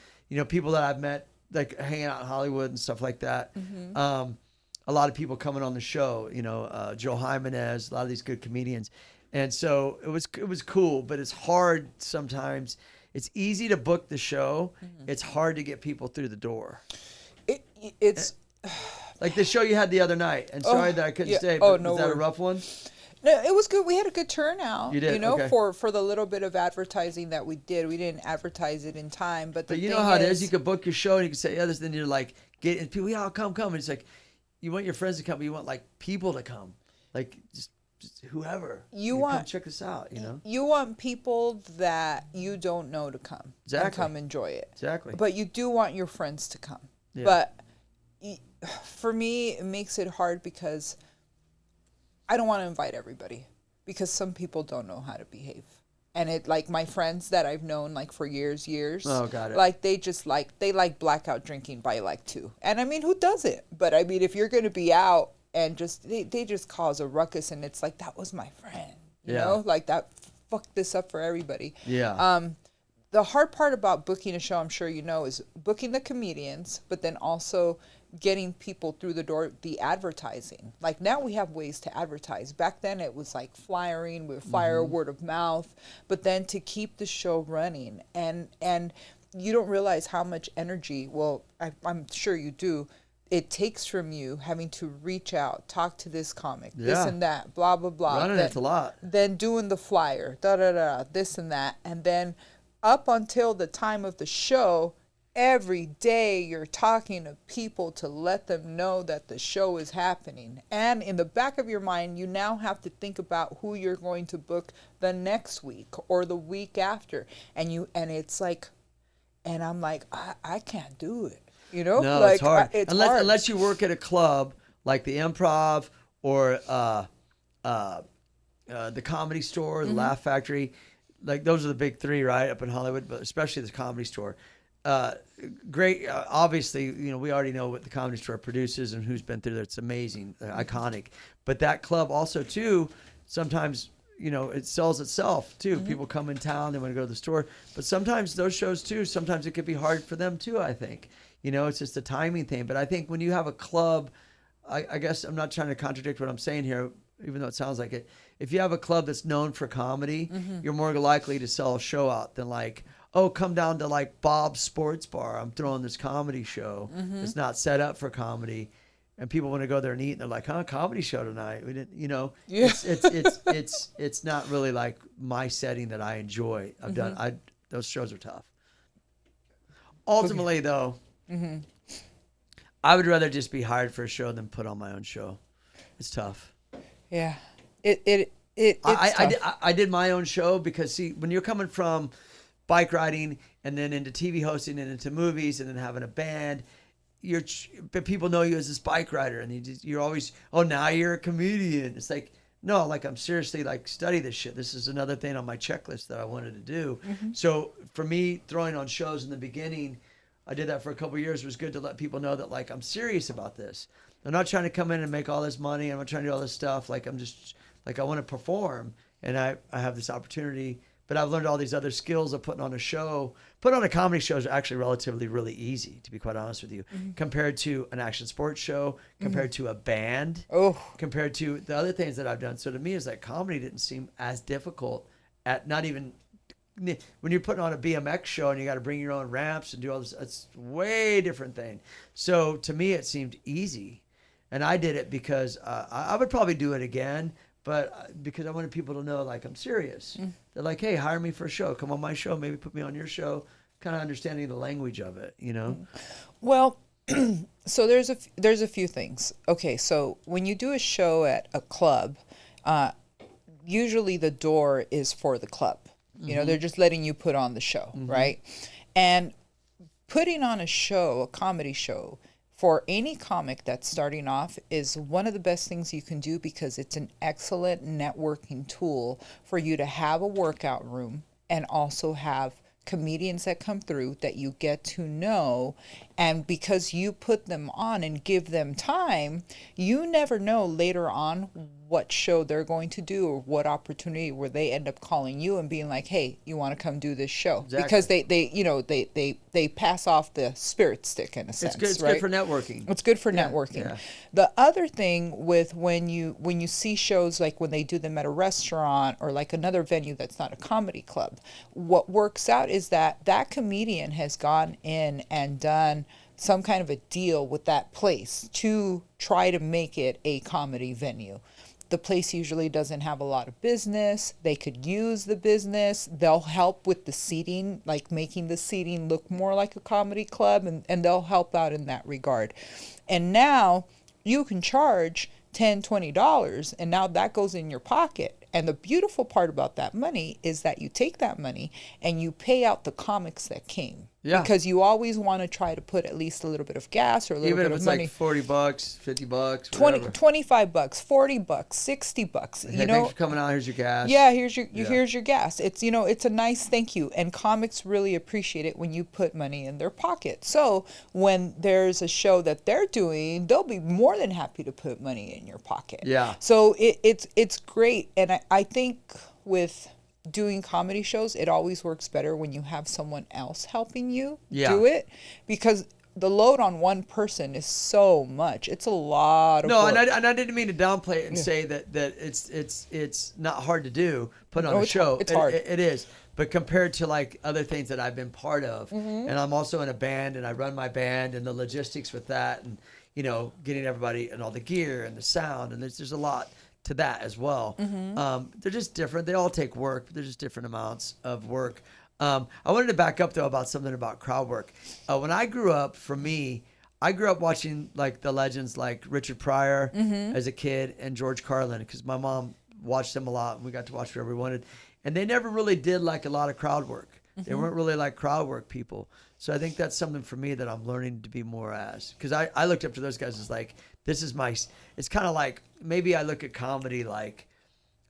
people that I've met like hanging out in Hollywood and stuff like that. Mm-hmm. A lot of people coming on the show. Joe Jimenez, a lot of these good comedians. And so it was cool, but it's hard sometimes. It's easy to book the show. Mm-hmm. It's hard to get people through the door. It's like the show you had the other night, and sorry that I couldn't stay. Oh, But no was that a worries. rough one? No, it was good. We had a good turnout. You did? Okay. for the little bit of advertising that we did. We didn't advertise it in time, but you know how it is. You could book your show, and you can say, "Yeah, this." Then you're like, get and people, yeah, come. And it's like, you want your friends to come, but you want like people to come, like just whoever. You come want check this out. You want people that you don't know to come Exactly. and come enjoy it. Exactly. But you do want your friends to come. Yeah. But for me, it makes it hard because I don't want to invite everybody because some people don't know how to behave. And it like my friends that I've known like for years. Oh, got it. Like they like blackout drinking by like 2. And I mean, who does it? But I mean, if you're going to be out and just they just cause a ruckus, and it's like, that was my friend, you know, like that fucked this up for everybody. Yeah. The hard part about booking a show, I'm sure you know, is booking the comedians, but then also getting people through the door, the advertising. Like now we have ways to advertise. Back then it was like flyering, with flyer, word of mouth, but then to keep the show running, and you don't realize how much energy, well, I'm sure you do, it takes from you having to reach out, talk to this comic, this and that, blah, blah, blah. Running it's a lot. Then doing the flyer, this and that. And then up until the time of the show, every day you're talking to people to let them know that the show is happening. And in the back of your mind, you now have to think about who you're going to book the next week or the week after. And it's like, and I'm like, I can't do it. No, like, it's hard. It's hard. Unless you work at a club like the Improv or the Comedy Store, the Laugh Factory. Like those are the big 3, right, up in Hollywood, but especially the Comedy Store. Great. Obviously, we already know what the Comedy Store produces and who's been through there. It's amazing, iconic. But that club also too, sometimes it sells itself too. People come in town, they want to go to the store. But sometimes those shows too, sometimes it could be hard for them too, I think. It's just a timing thing. But I think when you have a club, I guess I'm not trying to contradict what I'm saying here, even though it sounds like it. If you have a club that's known for comedy, you're more likely to sell a show out than like, oh, come down to like Bob's Sports Bar. I'm throwing this comedy show. It's not set up for comedy. And people want to go there and eat, and they're like, "Huh, comedy show tonight?" We didn't, Yeah. It's not really like my setting that I enjoy. Those shows are tough. Ultimately, though, I would rather just be hired for a show than put on my own show. It's tough. Yeah, it's tough. I did my own show because see, when you're coming from bike riding and then into TV hosting and into movies and then having a band. But people know you as this bike rider, and you're always, oh, now you're a comedian. It's like, no, like I'm seriously like study this shit. This is another thing on my checklist that I wanted to do. So for me, throwing on shows in the beginning, I did that for a couple of years. It was good to let people know that like I'm serious about this. I'm not trying to come in and make all this money. I'm not trying to do all this stuff. Like I'm just like I want to perform, and I have this opportunity. But I've learned all these other skills of putting on a show. Putting on a comedy show is actually relatively really easy, to be quite honest with you, compared to an action sports show, compared to a band, compared to the other things that I've done. So to me, it's like comedy didn't seem as difficult at not even when you're putting on a BMX show and you got to bring your own ramps and do all this. It's a way different thing. So to me, it seemed easy. And I did it because I would probably do it again. But because I wanted people to know, like, I'm serious. They're like, hey, hire me for a show. Come on my show. Maybe put me on your show. kind of understanding the language of it, you know? Well, so there's a few things. Okay, so when you do a show at a club, usually the door is for the club. You know, they're just letting you put on the show, right? And putting on a show, a comedy show, for any comic that's starting off is one of the best things you can do because it's an excellent networking tool for you to have a workout room and also have comedians that come through that you get to know. And because you put them on and give them time, you never know later on what show they're going to do or what opportunity where they end up calling you and being like, hey, you want to come do this show? Exactly. Because they pass off the spirit stick in a sense. It's right? good for networking. It's good for networking. Yeah. The other thing with when you see shows like when they do them at a restaurant or like another venue that's not a comedy club, what works out is that comedian has gone in and done some kind of a deal with that place to try to make it a comedy venue. The place usually doesn't have a lot of business. They could use the business. They'll help with the seating, like making the seating look more like a comedy club, and they'll help out in that regard. And now you can charge $10, $20, and now that goes in your pocket. And the beautiful part about that money is that you take that money and you pay out the comics that came. Yeah. Because you always want to try to put at least a little bit of gas or a little Even bit if of it's money. like $40, $50, 20, whatever. $25, $40, $60. Hey, thanks for coming out. Here's your gas. Yeah, here's your gas. It's it's a nice thank you, and comics really appreciate it when you put money in their pocket. So when there's a show that they're doing, they'll be more than happy to put money in your pocket. Yeah. So it's great, and I think with doing comedy shows, it always works better when you have someone else helping you do it, because the load on one person is so much. It's a lot of work. And I didn't mean to downplay it and say that it's not hard to do, put on a show. It's hard. It is. But compared to like other things that I've been part of, and I'm also in a band and I run my band and the logistics with that and, getting everybody and all the gear and the sound, and there's a lot to that as well. They're just different. They all take work, but they're just different amounts of work. I wanted to back up though about something about crowd work. When I grew up, for me, I grew up watching like the legends like Richard Pryor as a kid and George Carlin, because my mom watched them a lot and we got to watch whatever we wanted. And they never really did like a lot of crowd work. They weren't really like crowd work people. So I think that's something for me that I'm learning to be more as, because I looked up to those guys as like, this is my, it's kind of like, maybe I look at comedy like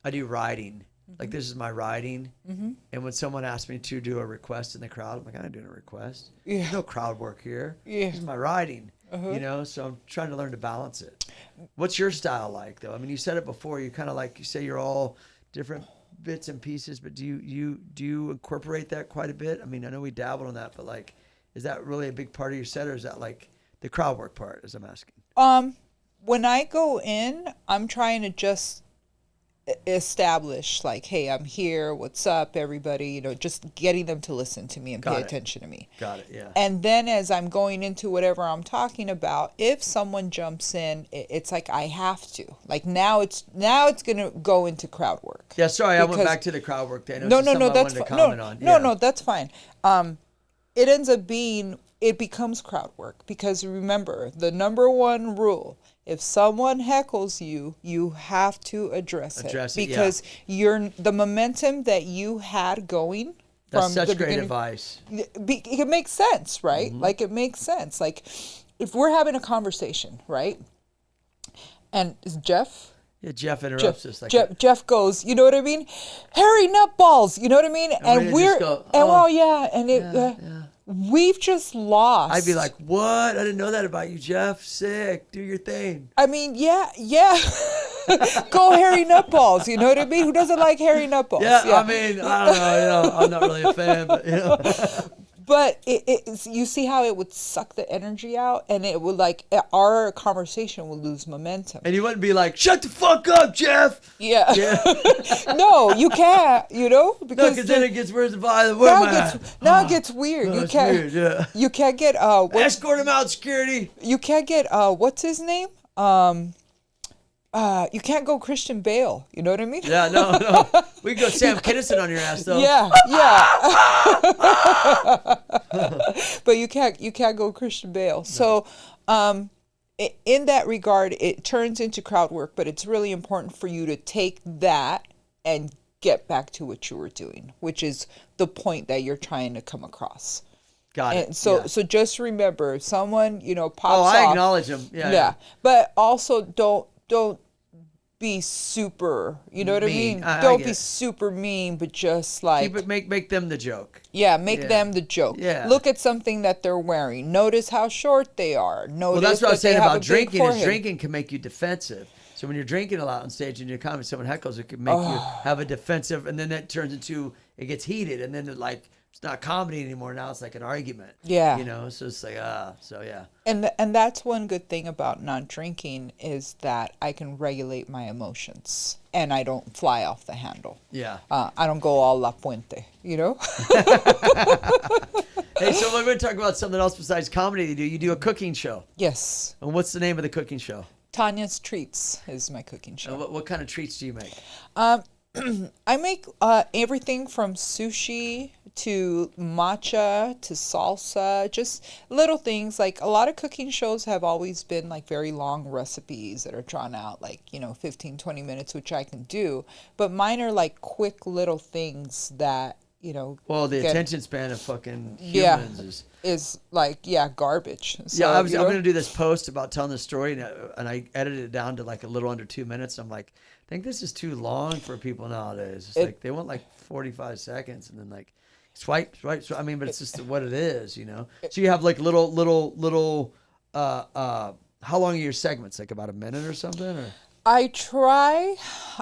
I do writing. Like, this is my writing. And when someone asks me to do a request in the crowd, I'm like, I'm not doing a request. There's no crowd work here. This is my writing, so I'm trying to learn to balance it. What's your style like, though? I mean, you said it before. You kind of like, you say you're all different bits and pieces, but do you incorporate that quite a bit? I mean, I know we dabbled on that, but like, is that really a big part of your set, or is that like the crowd work part, as I'm asking? When I go in, I'm trying to just establish like, hey, I'm here, what's up, everybody, just getting them to listen to me and pay attention to me. Got it. Yeah. And then as I'm going into whatever I'm talking about, if someone jumps in, it's like I have to. Like now it's gonna go into crowd work. Yeah, sorry, I went back to the crowd work thing. No, that's fine. No, that's fine. It ends up being, it becomes crowd work, because remember, the number one rule, if someone heckles you, you have to address it, because the momentum that you had going That's from such the great beginning, advice. it makes sense, right? Like, it makes sense. Like, if we're having a conversation, right? And is Jeff? Yeah, Jeff interrupts us. Like Jeff goes, you know what I mean? Hairy nutballs, you know what I mean? And we're, we've just lost. I'd be like, what? I didn't know that about you, Jeff. Sick. Do your thing. I mean, yeah. Go hairy nutballs, you know what I mean? Who doesn't like hairy nutballs? Yeah, I mean, I don't know, I'm not really a fan, but But you see how it would suck the energy out, and it would our conversation would lose momentum. And you wouldn't be like, shut the fuck up, Jeff. Yeah. No, you can't, because because then it gets worse than violent. Now it gets weird. You can't. Weird, You can't get escort him out, security. You can't get what's his name? You can't go Christian Bale. You know what I mean? Yeah, no. We can go Sam Kinison on your ass though. Yeah. But you can't go Christian Bale. No. So, in that regard, it turns into crowd work, but it's really important for you to take that and get back to what you were doing, which is the point that you're trying to come across. Got it. And so just remember, if someone, pops off. I acknowledge them. Yeah. But also don't be super, you know what mean. I mean? Don't be super mean, but just like make them the joke. Yeah, make them the joke. Yeah. Look at something that they're wearing. Notice how short they are. Notice that's what I was saying about drinking. Is drinking can make you defensive. So when you're drinking a lot on stage and you're comedy, someone heckles, it can make you have a defensive, and then that turns into, it gets heated, and then it's not comedy anymore. Now it's like an argument. Yeah. So it's like, so yeah. And that's one good thing about not drinking is that I can regulate my emotions and I don't fly off the handle. Yeah. I don't go all La Puente, Hey, so we're going to talk about something else besides comedy you do. You do a cooking show. Yes. And what's the name of the cooking show? Tania's Treats is my cooking show. What kind of treats do you make? I make everything from sushi to matcha to salsa, just little things. Like a lot of cooking shows have always been like very long recipes that are drawn out like, 15, 20 minutes, which I can do. But mine are like quick little things that, Well, the attention span of fucking humans is like, garbage. So, I'm going to do this post about telling the story, and I edited it down to like a little under 2 minutes. I'm like, I think this is too long for people nowadays. It's like they want like 45 seconds and then like swipe. I mean, but it's just what it is, So you have like little, how long are your segments? Like about a minute or something? Or? I try.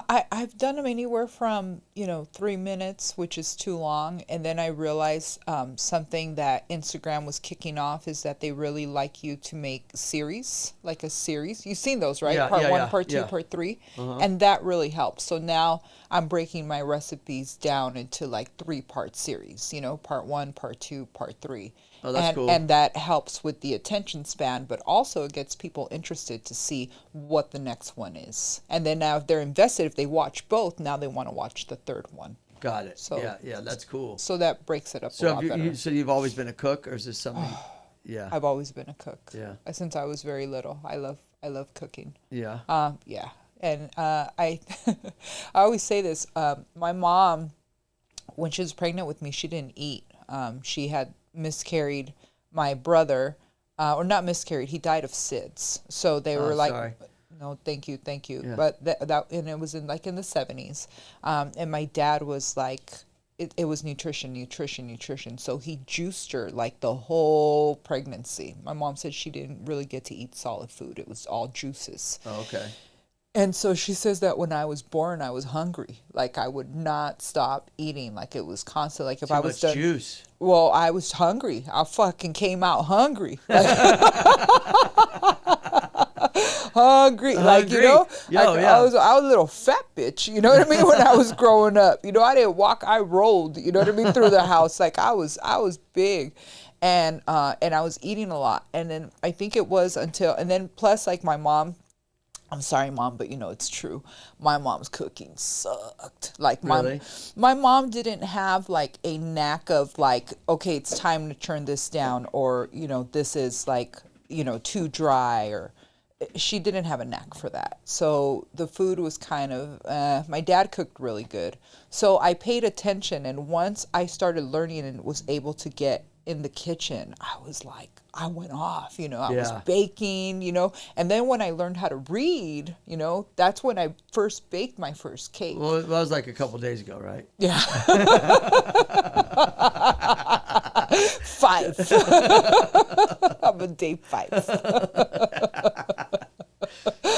I've done them anywhere from 3 minutes, which is too long, and then I realized something that Instagram was kicking off is that they really like you to make series, like a series. You've seen those, right? Part 1, Part 2, Part 3, and that really helps. So now I'm breaking my recipes down into like 3-part series. Part 1, Part 2, Part 3. Oh, that's cool. And that helps with the attention span, but also it gets people interested to see what the next one is. And then now if they're invested, if they watch both, now they want to watch the third one. Got it. So, yeah, that's cool. So that breaks it up a lot better. So you've always been a cook, or is this something? Yeah. I've always been a cook. Yeah. Since I was very little. I love cooking. Yeah. Yeah. And I always say this, my mom, when she was pregnant with me, she didn't eat. She had miscarried my brother, or not miscarried, he died of SIDS. So they were like, sorry. No, thank you. Yeah. But that and it was in the 70s. And my dad was like, it was nutrition. So he juiced her like the whole pregnancy. My mom said she didn't really get to eat solid food. It was all juices. Oh, okay. And so she says that when I was born, I was hungry. Like I would not stop eating. Like it was constant. Like if I was done, juice. Well, I was hungry. I fucking came out hungry. Hungry. Like, Yo, I was a little fat bitch. You know what I mean? When I was growing up, I didn't walk. I rolled. You know what I mean? Through the house. Like I was big, and I was eating a lot. And then I think it was and then plus like my mom. I'm sorry, Mom, but it's true. My mom's cooking sucked. Like really? My mom didn't have like a knack of like, okay, it's time to turn this down, or this is like too dry, or she didn't have a knack for that. So the food was kind of. My dad cooked really good, so I paid attention, and once I started learning and was able to get in the kitchen, I was like, I went off, I was baking, and then when I learned how to read, that's when I first baked my first cake. Well, that was like a couple days ago, right? Yeah. 5. I'm a day 5.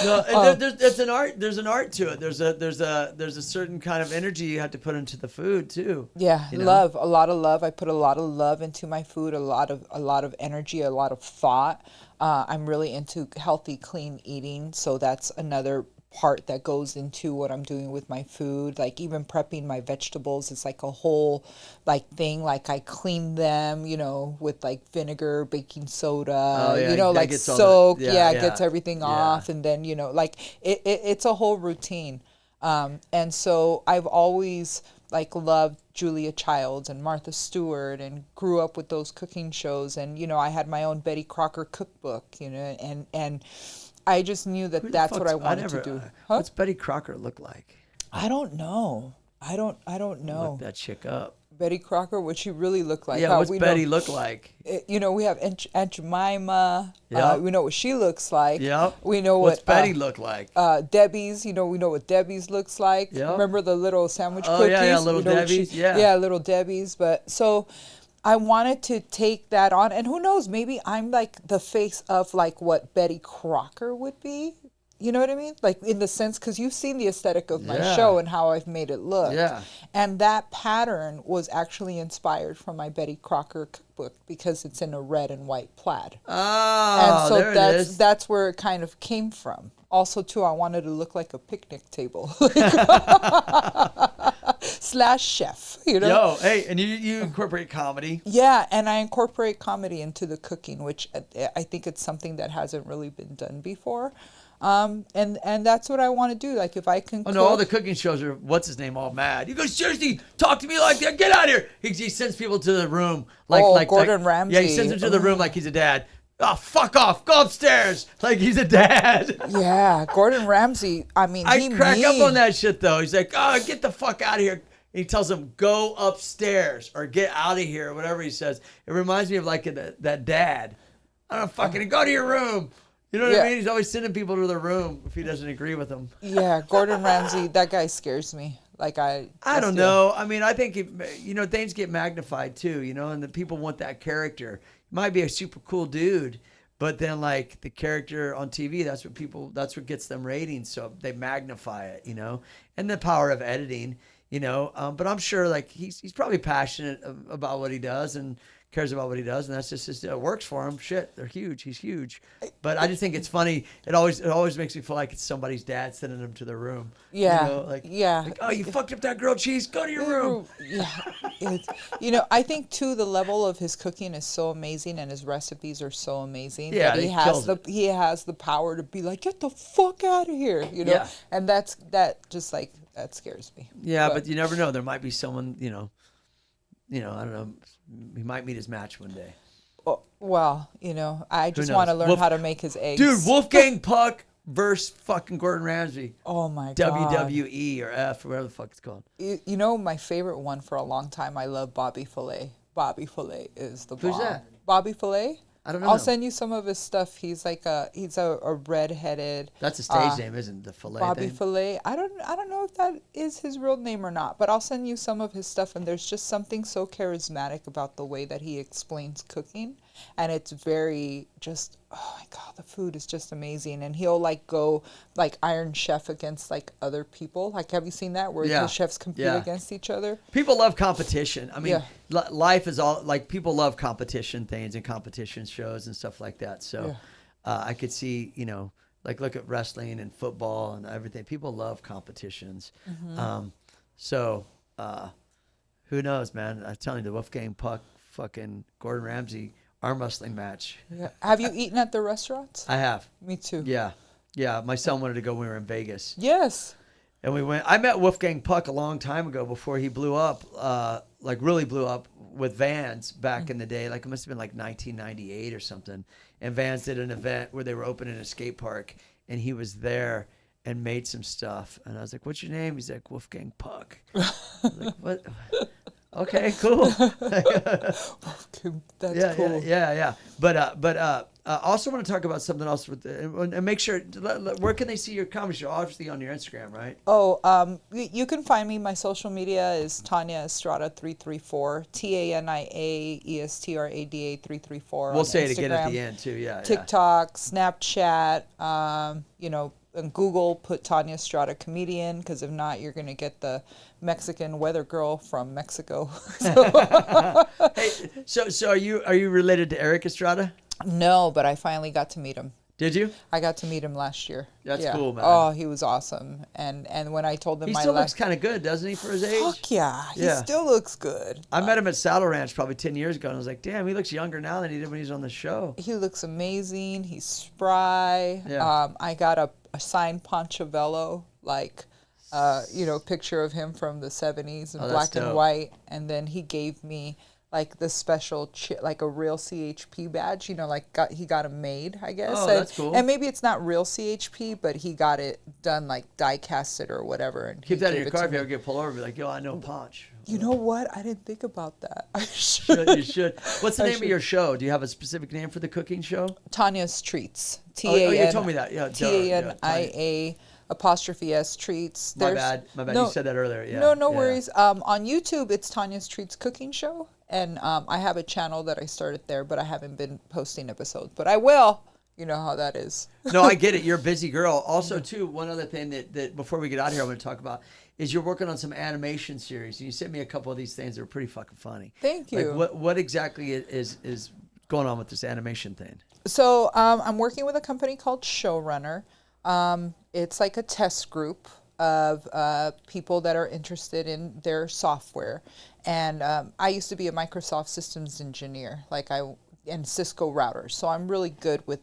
No, there's an art. There's an art to it. There's a certain kind of energy you have to put into the food too. Yeah, love, a lot of love. I put a lot of love into my food. A lot of energy. A lot of thought. I'm really into healthy, clean eating. So that's another part that goes into what I'm doing with my food. Like even prepping my vegetables, it's like a whole like thing. Like I clean them, you know, with like vinegar, baking soda, yeah, you know, that like gets all soak. the- Yeah, yeah, gets everything yeah. off, and then you know, like it's a whole routine. And so I've always like loved Julia Childs and Martha Stewart and grew up with those cooking shows. And, you know, I had my own Betty Crocker cookbook, you know, and I just knew Who that the that's what fuck's- I wanted never, to do. What's Betty Crocker look like? I don't know. I don't know. Look that chick up. Betty Crocker, what she really looked like. Yeah, How what's we Betty know, look like? you know, we have Aunt Jemima. Yep. We know what she looks like. Yep. We know What's what Betty look like? Debbie's, you know, we know what Debbie's looks like. Yep. Remember the little sandwich Oh, cookies? yeah, Little We know what Debbie's, yeah. Yeah, little Debbie's. But so I wanted to take that on, and who knows, maybe I'm like the face of like what Betty Crocker would be. You know what I mean? Like in the sense, because you've seen the aesthetic of my Yeah. show and how I've made it look. Yeah. And that pattern was actually inspired from my Betty Crocker cookbook because it's in a red and white plaid. Oh, And so there it is. that's where it kind of came from. Also, too, I wanted to look like a picnic table slash chef. You know. Yo, hey, and you incorporate comedy. Yeah, and I incorporate comedy into the cooking, which I think it's something that hasn't really been done before. And that's what I want to do. Like if I can. Oh no, all the cooking shows are what's his name all mad. He goes, seriously, talk to me like that. Get out of here. He sends people to the room like Gordon Ramsay. Yeah, he sends them to the room like he's a dad. Oh, fuck off. Go upstairs like he's a dad. Yeah, Gordon Ramsay. I mean, I crack up on that shit though. He's like, oh, get the fuck out of here. He tells him, go upstairs or get out of here, or whatever he says. It reminds me of like that dad. I don't fucking go to your room. You know what I mean? He's always sending people to their room if he doesn't agree with them. Yeah, Gordon Ramsay. That guy scares me. Like I don't know. I mean, I think things get magnified too. You know, and the people want that character. He might be a super cool dude, but then like the character on TV, that's what gets them ratings. So they magnify it. You know, and the power of editing. You know, but I'm sure like he's probably passionate about what he does and cares about what he does, and that's just it works for him. Shit, they're huge. He's huge. But I just think it's funny. It always makes me feel like it's somebody's dad sending them to their room. Yeah. You know, like oh, you fucked up that grilled cheese. Go to your room. Yeah. You know, I think too the level of his cooking is so amazing and his recipes are so amazing Yeah, that he has the power to be like, get the fuck out of here, you know. Yeah. And that scares me. Yeah, but you never know. There might be someone, you know, I don't know. He might meet his match one day. Well, you know, I just knows? want to learn how to make his eggs. Dude, Wolfgang Puck versus fucking Gordon Ramsay. Oh my god. WWE or F or whatever the fuck it's called. You know, my favorite one for a long time, I love Bobby Filet. Bobby Filet is the bomb. Who's that? Bobby Filet? I don't know. I'll send you some of his stuff. He's like a redheaded. That's a stage name, isn't it? The Filet Bobby thing? Filet. I don't know if that is his real name or not, but I'll send you some of his stuff. And there's just something so charismatic about the way that he explains cooking, and it's very just oh my god, the food is just amazing. And he'll like go like Iron Chef against like other people. Like have you seen that where the chefs compete against each other? People love competition. I mean, Yeah. life is all like people love competition things and competition shows and stuff like that. So I could see, you know, like look at wrestling and football and everything. People love competitions. So who knows, man? I'm telling you, the Wolfgang Puck, fucking Gordon Ramsay arm wrestling match. Yeah. Have you eaten at the restaurants? I have. Me too. Yeah. Yeah. My son wanted to go when we were in Vegas. Yes. And we went. I met Wolfgang Puck a long time ago before he blew up, like really blew up with Vans back in the day. Like it must have been like 1998 or something. And Vans did an event where they were opening a skate park, and he was there and made some stuff. And I was like, "What's your name?" He's like, "Wolfgang Puck." I was like, "What?" Okay, cool. That's cool. Yeah. But I also want to talk about something else and make sure. Where can they see your comedy show? Obviously on your Instagram, right? Oh, you can find me. My social media is Tania Estrada 334, TaniaEstrada 334. We'll on say Instagram, it again at the end too. Yeah. TikTok, Snapchat. You know, and Google, put Tania Estrada comedian, because if not, you're gonna get the Mexican weather girl from Mexico. Hey, so are you related to Eric Estrada? No, but I finally got to meet him. Did you? I got to meet him last year. That's yeah. cool, man. Oh, he was awesome. And when I told him He my still looks last, kind of good, doesn't he, for his age? fuck yeah, he Yeah. still looks good. I met him at Saddle Ranch probably 10 years ago, and I was like, damn, he looks younger now than he did when he was on the show. He looks amazing. He's spry. Yeah. I got a signed Ponchavello, like, picture of him from the 70s in Oh, that's black and dope. white. And then he gave me like the special, like a real CHP badge, he got him made, I guess. Oh, and, that's cool. And maybe it's not real CHP, but he got it done like die casted or whatever. And Keep he that in gave your it car to if you me. ever get pulled over. Be like, yo, I know Ponch. You know what? I didn't think about that. I You should. What's the I name of should. your show? Do you have a specific name for the cooking show? Tanya's Treats. Oh, you told me that. Yeah, TANIA apostrophe S Treats. My bad. You said that earlier. Yeah. No yeah. worries. On YouTube, it's Tanya's Treats Cooking Show. And I have a channel that I started there, but I haven't been posting episodes. But I will. You know how that is. No, I get it. You're a busy girl. Also, too, one other thing that before we get out of here, I'm going to talk about is you're working on some animation series. And you sent me a couple of these things that are pretty fucking funny. Thank you. Like, what exactly is going on with this animation thing? So I'm working with a company called Showrunner. It's like a test group of people that are interested in their software. And I used to be a Microsoft systems engineer, and Cisco routers. So I'm really good with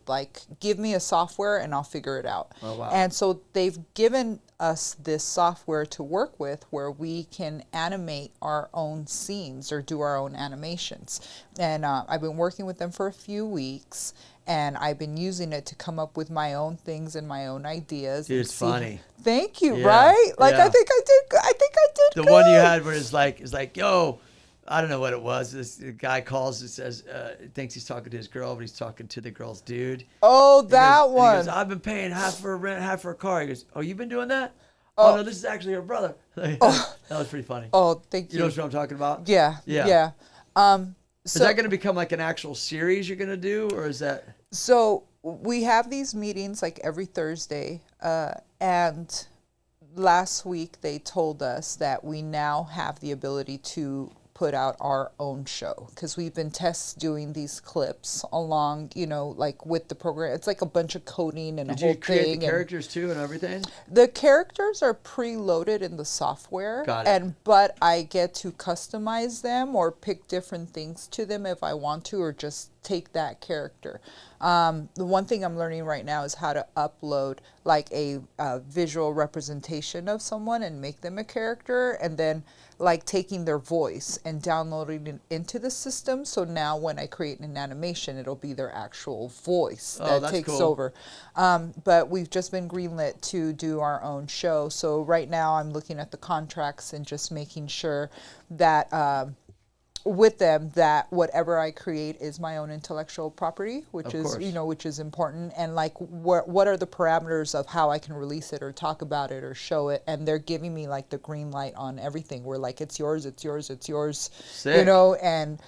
give me a software and I'll figure it out. Oh, wow. And so they've given us this software to work with where we can animate our own scenes or do our own animations. And I've been working with them for a few weeks. And I've been using it to come up with my own things and my own ideas. Dude, it's funny. Thank you. Yeah, Right? yeah. I think I did. I think I did. The good. one you had where it's like, yo, I don't know what it was. This guy calls and says, thinks he's talking to his girl, but he's talking to the girl's dude. Oh, He that goes- one. He goes, I've been paying half for rent, half for a car. He goes, oh, you've been doing that? Oh, no, this is actually her brother. That was pretty funny. Oh, thank You you. know what I'm talking about? Yeah. Yeah. Yeah. Is that going to become like an actual series you're going to do, or is that? So we have these meetings like every Thursday, and last week they told us that we now have the ability to put out our own show because we've been doing these clips along, with the program. It's like a bunch of coding and Did a whole you create thing. the characters too and everything? The characters are preloaded in the software, Got it. but I get to customize them or pick different things to them if I want to, or just take that character. The one thing I'm learning right now is how to upload like a visual representation of someone and make them a character, and then taking their voice and downloading it into the system. So now when I create an animation, it'll be their actual voice that that's takes cool. over. But we've just been greenlit to do our own show. So right now I'm looking at the contracts and just making sure that with them that whatever I create is my own intellectual property, which Of is course. which is important, and what are the parameters of how I can release it or talk about it or show it, and they're giving me the green light on everything. We're it's yours, it's yours, it's yours, Sick. and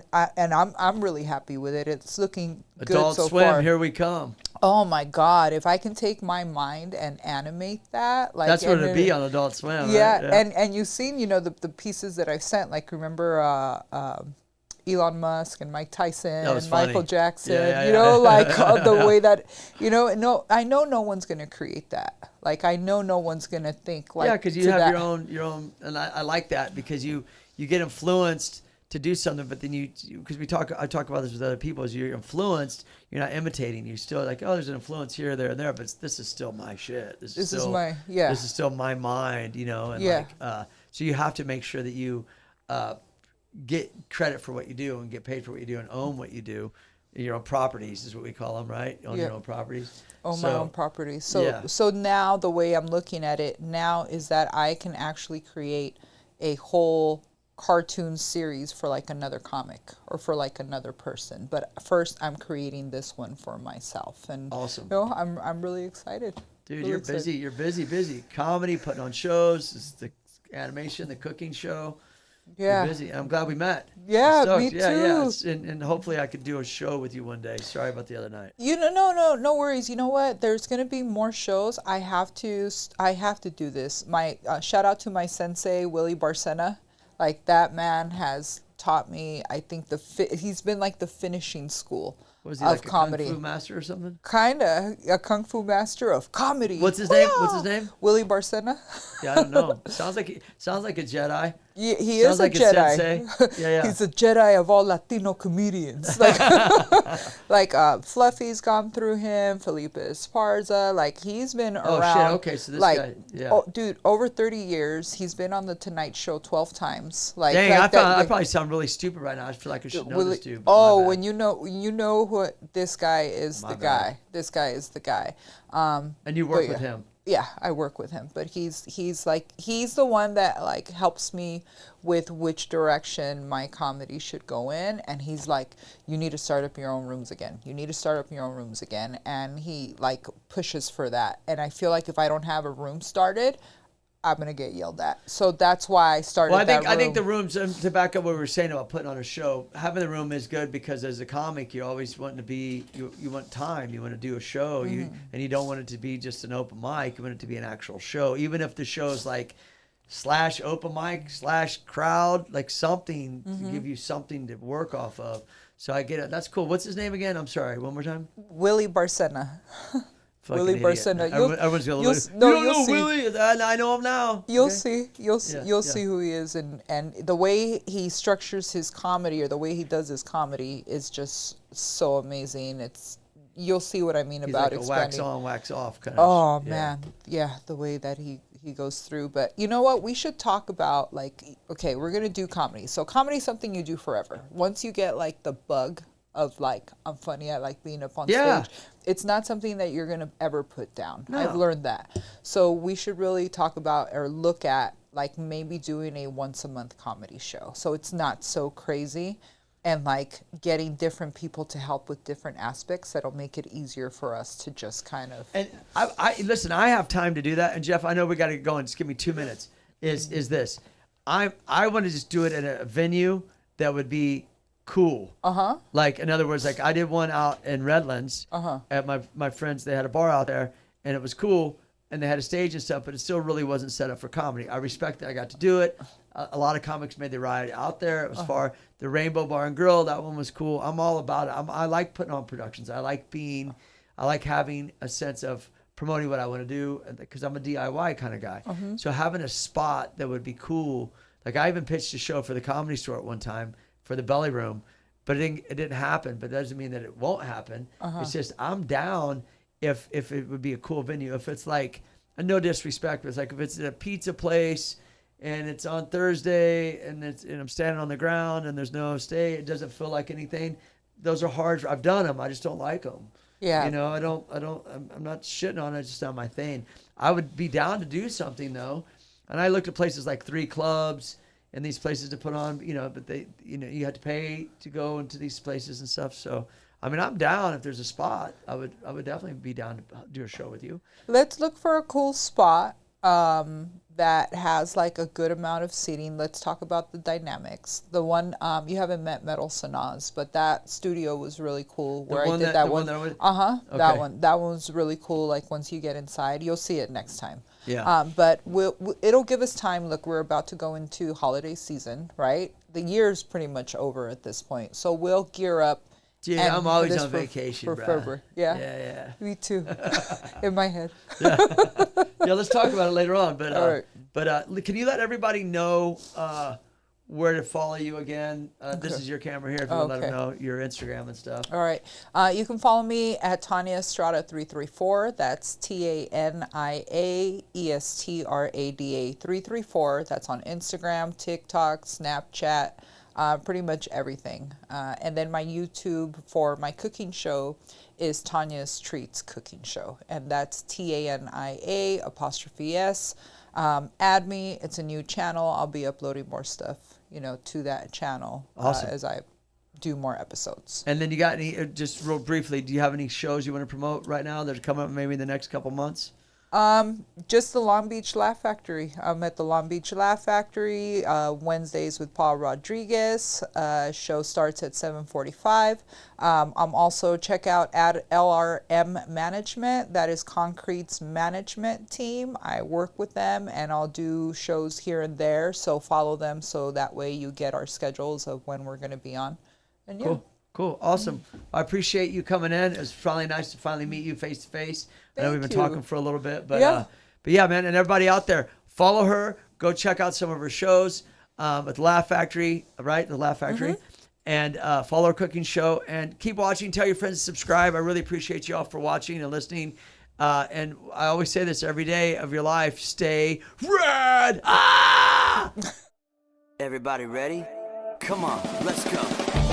I'm really happy with it. It's looking Adult good so Swim, far. here we come. Oh my God! If I can take my mind and animate that, That's what and it'd be on Adult Swim. yeah, right? and you've seen the pieces that I've sent. Remember Elon Musk and Mike Tyson That was and funny. Michael Jackson. Yeah, yeah, The way that no, I know no one's gonna create that. I know no one's gonna think Yeah, because you to have that. your own, and I like that because you get influenced to do something, but then because I talk about this with other people, is you're influenced, you're not imitating. You're still there's an influence here, there, and there, but this is still my shit. This is still my mind, and Yeah. so you have to make sure that you get credit for what you do and get paid for what you do and own what you do. Your own properties is what we call them, right? Own your Yeah. own properties. own my own property. So yeah. so now the way I'm looking at it now is that I can actually create a whole cartoon series for another comic or for another person. But first I'm creating this one for myself. And Awesome. I'm really excited. Dude, Really you're excited. busy. You're busy. Comedy, putting on shows. This is the animation, the cooking show. Yeah. You're busy. I'm glad we met. Yeah, I'm stoked. me Yeah. too. It's- And hopefully I could do a show with you one day. Sorry about the other night. No worries. You know what? There's gonna be more shows. I have to do this. My shout out to my sensei Willie Barcena. That man has taught me. I think he's been the finishing school Was he of like a comedy. kung fu master or something? Kinda a kung fu master of comedy. What's his name? What's his name? Willie Barcena. Yeah, I don't know. Sounds like a Jedi. He Sounds is a like a Jedi. sensei. Yeah, yeah. He's a Jedi of all Latino comedians. Like, Fluffy's gone through him. Felipe Esparza. Like, he's been Oh around. shit! Okay, so this guy, yeah. Oh, dude, over 30 years. He's been on the Tonight Show 12 times. Like, Dang, like I probably sound really stupid right now. I feel like I should know this dude. but Oh, my bad. when you know what this guy is, My the bad. guy. This guy is the guy. And you work but with yeah. him. Yeah, I work with him, but he's the one that like helps me with which direction my comedy should go in, and he's like, you need to start up your own rooms again. You need to start up your own rooms again, and he like pushes for that. And I feel like if I don't have a room started, I'm gonna get yelled at. So that's why I started. Well, that room. I think the rooms, to back up what we were saying about putting on a show, having the room is good because as a comic, you're always wanting to be, you want time, you want to do a show, and you don't want it to be just an open mic, you want it to be an actual show, even if the show is like / open mic / crowd, like something to give you something to work off of. So I get it. That's cool. What's his name again? I'm sorry. One more time. Willie Barcena. Fucking Willie idiot. Barcena. Everyone's gonna you'll look. no, You don't you'll know see. Willie? I know him now. You'll Okay. see. You'll see who he is, and the way he structures his comedy or the way he does his comedy is just so amazing. You'll see what I mean He's about like a wax expanding. on, wax off kind Oh of. man, yeah, the way that he goes through. But you know what? We should talk about like, okay, we're gonna do comedy. So comedy is something you do forever. Once you get like the bug of like, I'm funny, I like being up on Yeah. stage. It's not something that you're gonna ever put down. No. I've learned that. So we should really talk about or look at like maybe doing a once a month comedy show. So it's not so crazy. And like getting different people to help with different aspects that'll make it easier for us to just kind of. And I listen. I have time to do that. And Jeff, I know we got to get going. Just give me 2 minutes. Is this? I want to just do it at a venue that would be cool. Like in other words, like I did one out in Redlands at my friends. They had a bar out there, and it was cool. And they had a stage and stuff, but it still really wasn't set up for comedy. I respect that I got to do it. A lot of comics made the ride out there. It was far. The Rainbow Bar and Grill, that one was cool. I'm all about it. I like putting on productions. I like having a sense of promoting what I want to do because I'm a DIY kind of guy. So having a spot that would be cool. Like I even pitched a show for the Comedy Store at one time for the Belly Room, but it didn't happen. But that doesn't mean that it won't happen. It's just I'm down if it would be a cool venue. If it's like, and no disrespect, but it's like if it's a pizza place and it's on Thursday and I'm standing on the ground and there's no stage, it doesn't feel like anything. Those are hard. I've done them. I just don't like them. Yeah. You know, I'm not shitting on it. It's just not my thing. I would be down to do something though. And I looked at places like 3 Clubs and these places to put on, but you had to pay to go into these places and stuff. So, I mean, I'm down if there's a spot. I would definitely be down to do a show with you. Let's look for a cool spot that has like a good amount of seating. Let's talk about the dynamics. The one you haven't met Metal Sanaz, but that studio was really cool. Where I did that one. That one. That one was really cool. Like once you get inside, you'll see it next time. Yeah. But it'll give us time. Look, we're about to go into holiday season, right? The year's pretty much over at this point, so we'll gear up. Dude, and I'm always this on vacation, for bro. February. Yeah. Yeah. Me too. In my head. Yeah, let's talk about it later on. But All right. But can you let everybody know where to follow you again? This is your camera here. If you want to let them know your Instagram and stuff. All right. You can follow me at Tania Estrada 334. That's TANIA ESTRADA 334. That's on Instagram, TikTok, Snapchat. Pretty much everything. And then my YouTube for my cooking show is Tanya's Treats Cooking Show. And that's TANIA''S. Add me. It's a new channel. I'll be uploading more stuff, to that channel as I do more episodes. And then you got any, just real briefly, do you have any shows you want to promote right now that are coming up maybe in the next couple months? Just the Long Beach Laugh Factory. I'm at the Long Beach Laugh Factory Wednesdays with Paul Rodriguez. Show starts at 7:45. I'm also check out at LRM Management. That is Concrete's management team. I work with them and I'll do shows here and there. So follow them so that way you get our schedules of when we're going to be on. And yeah. Cool. Cool. Awesome. I appreciate you coming in. It was finally nice to finally meet you face to face. I know we've been Thank you. talking for a little bit, but Yeah. yeah, man. And everybody out there, follow her. Go check out some of her shows at the Laugh Factory, right? The Laugh Factory. And follow her cooking show. And keep watching. Tell your friends to subscribe. I really appreciate you all for watching and listening. And I always say this every day of your life. Stay red. Ah! Everybody ready? Come on, let's go.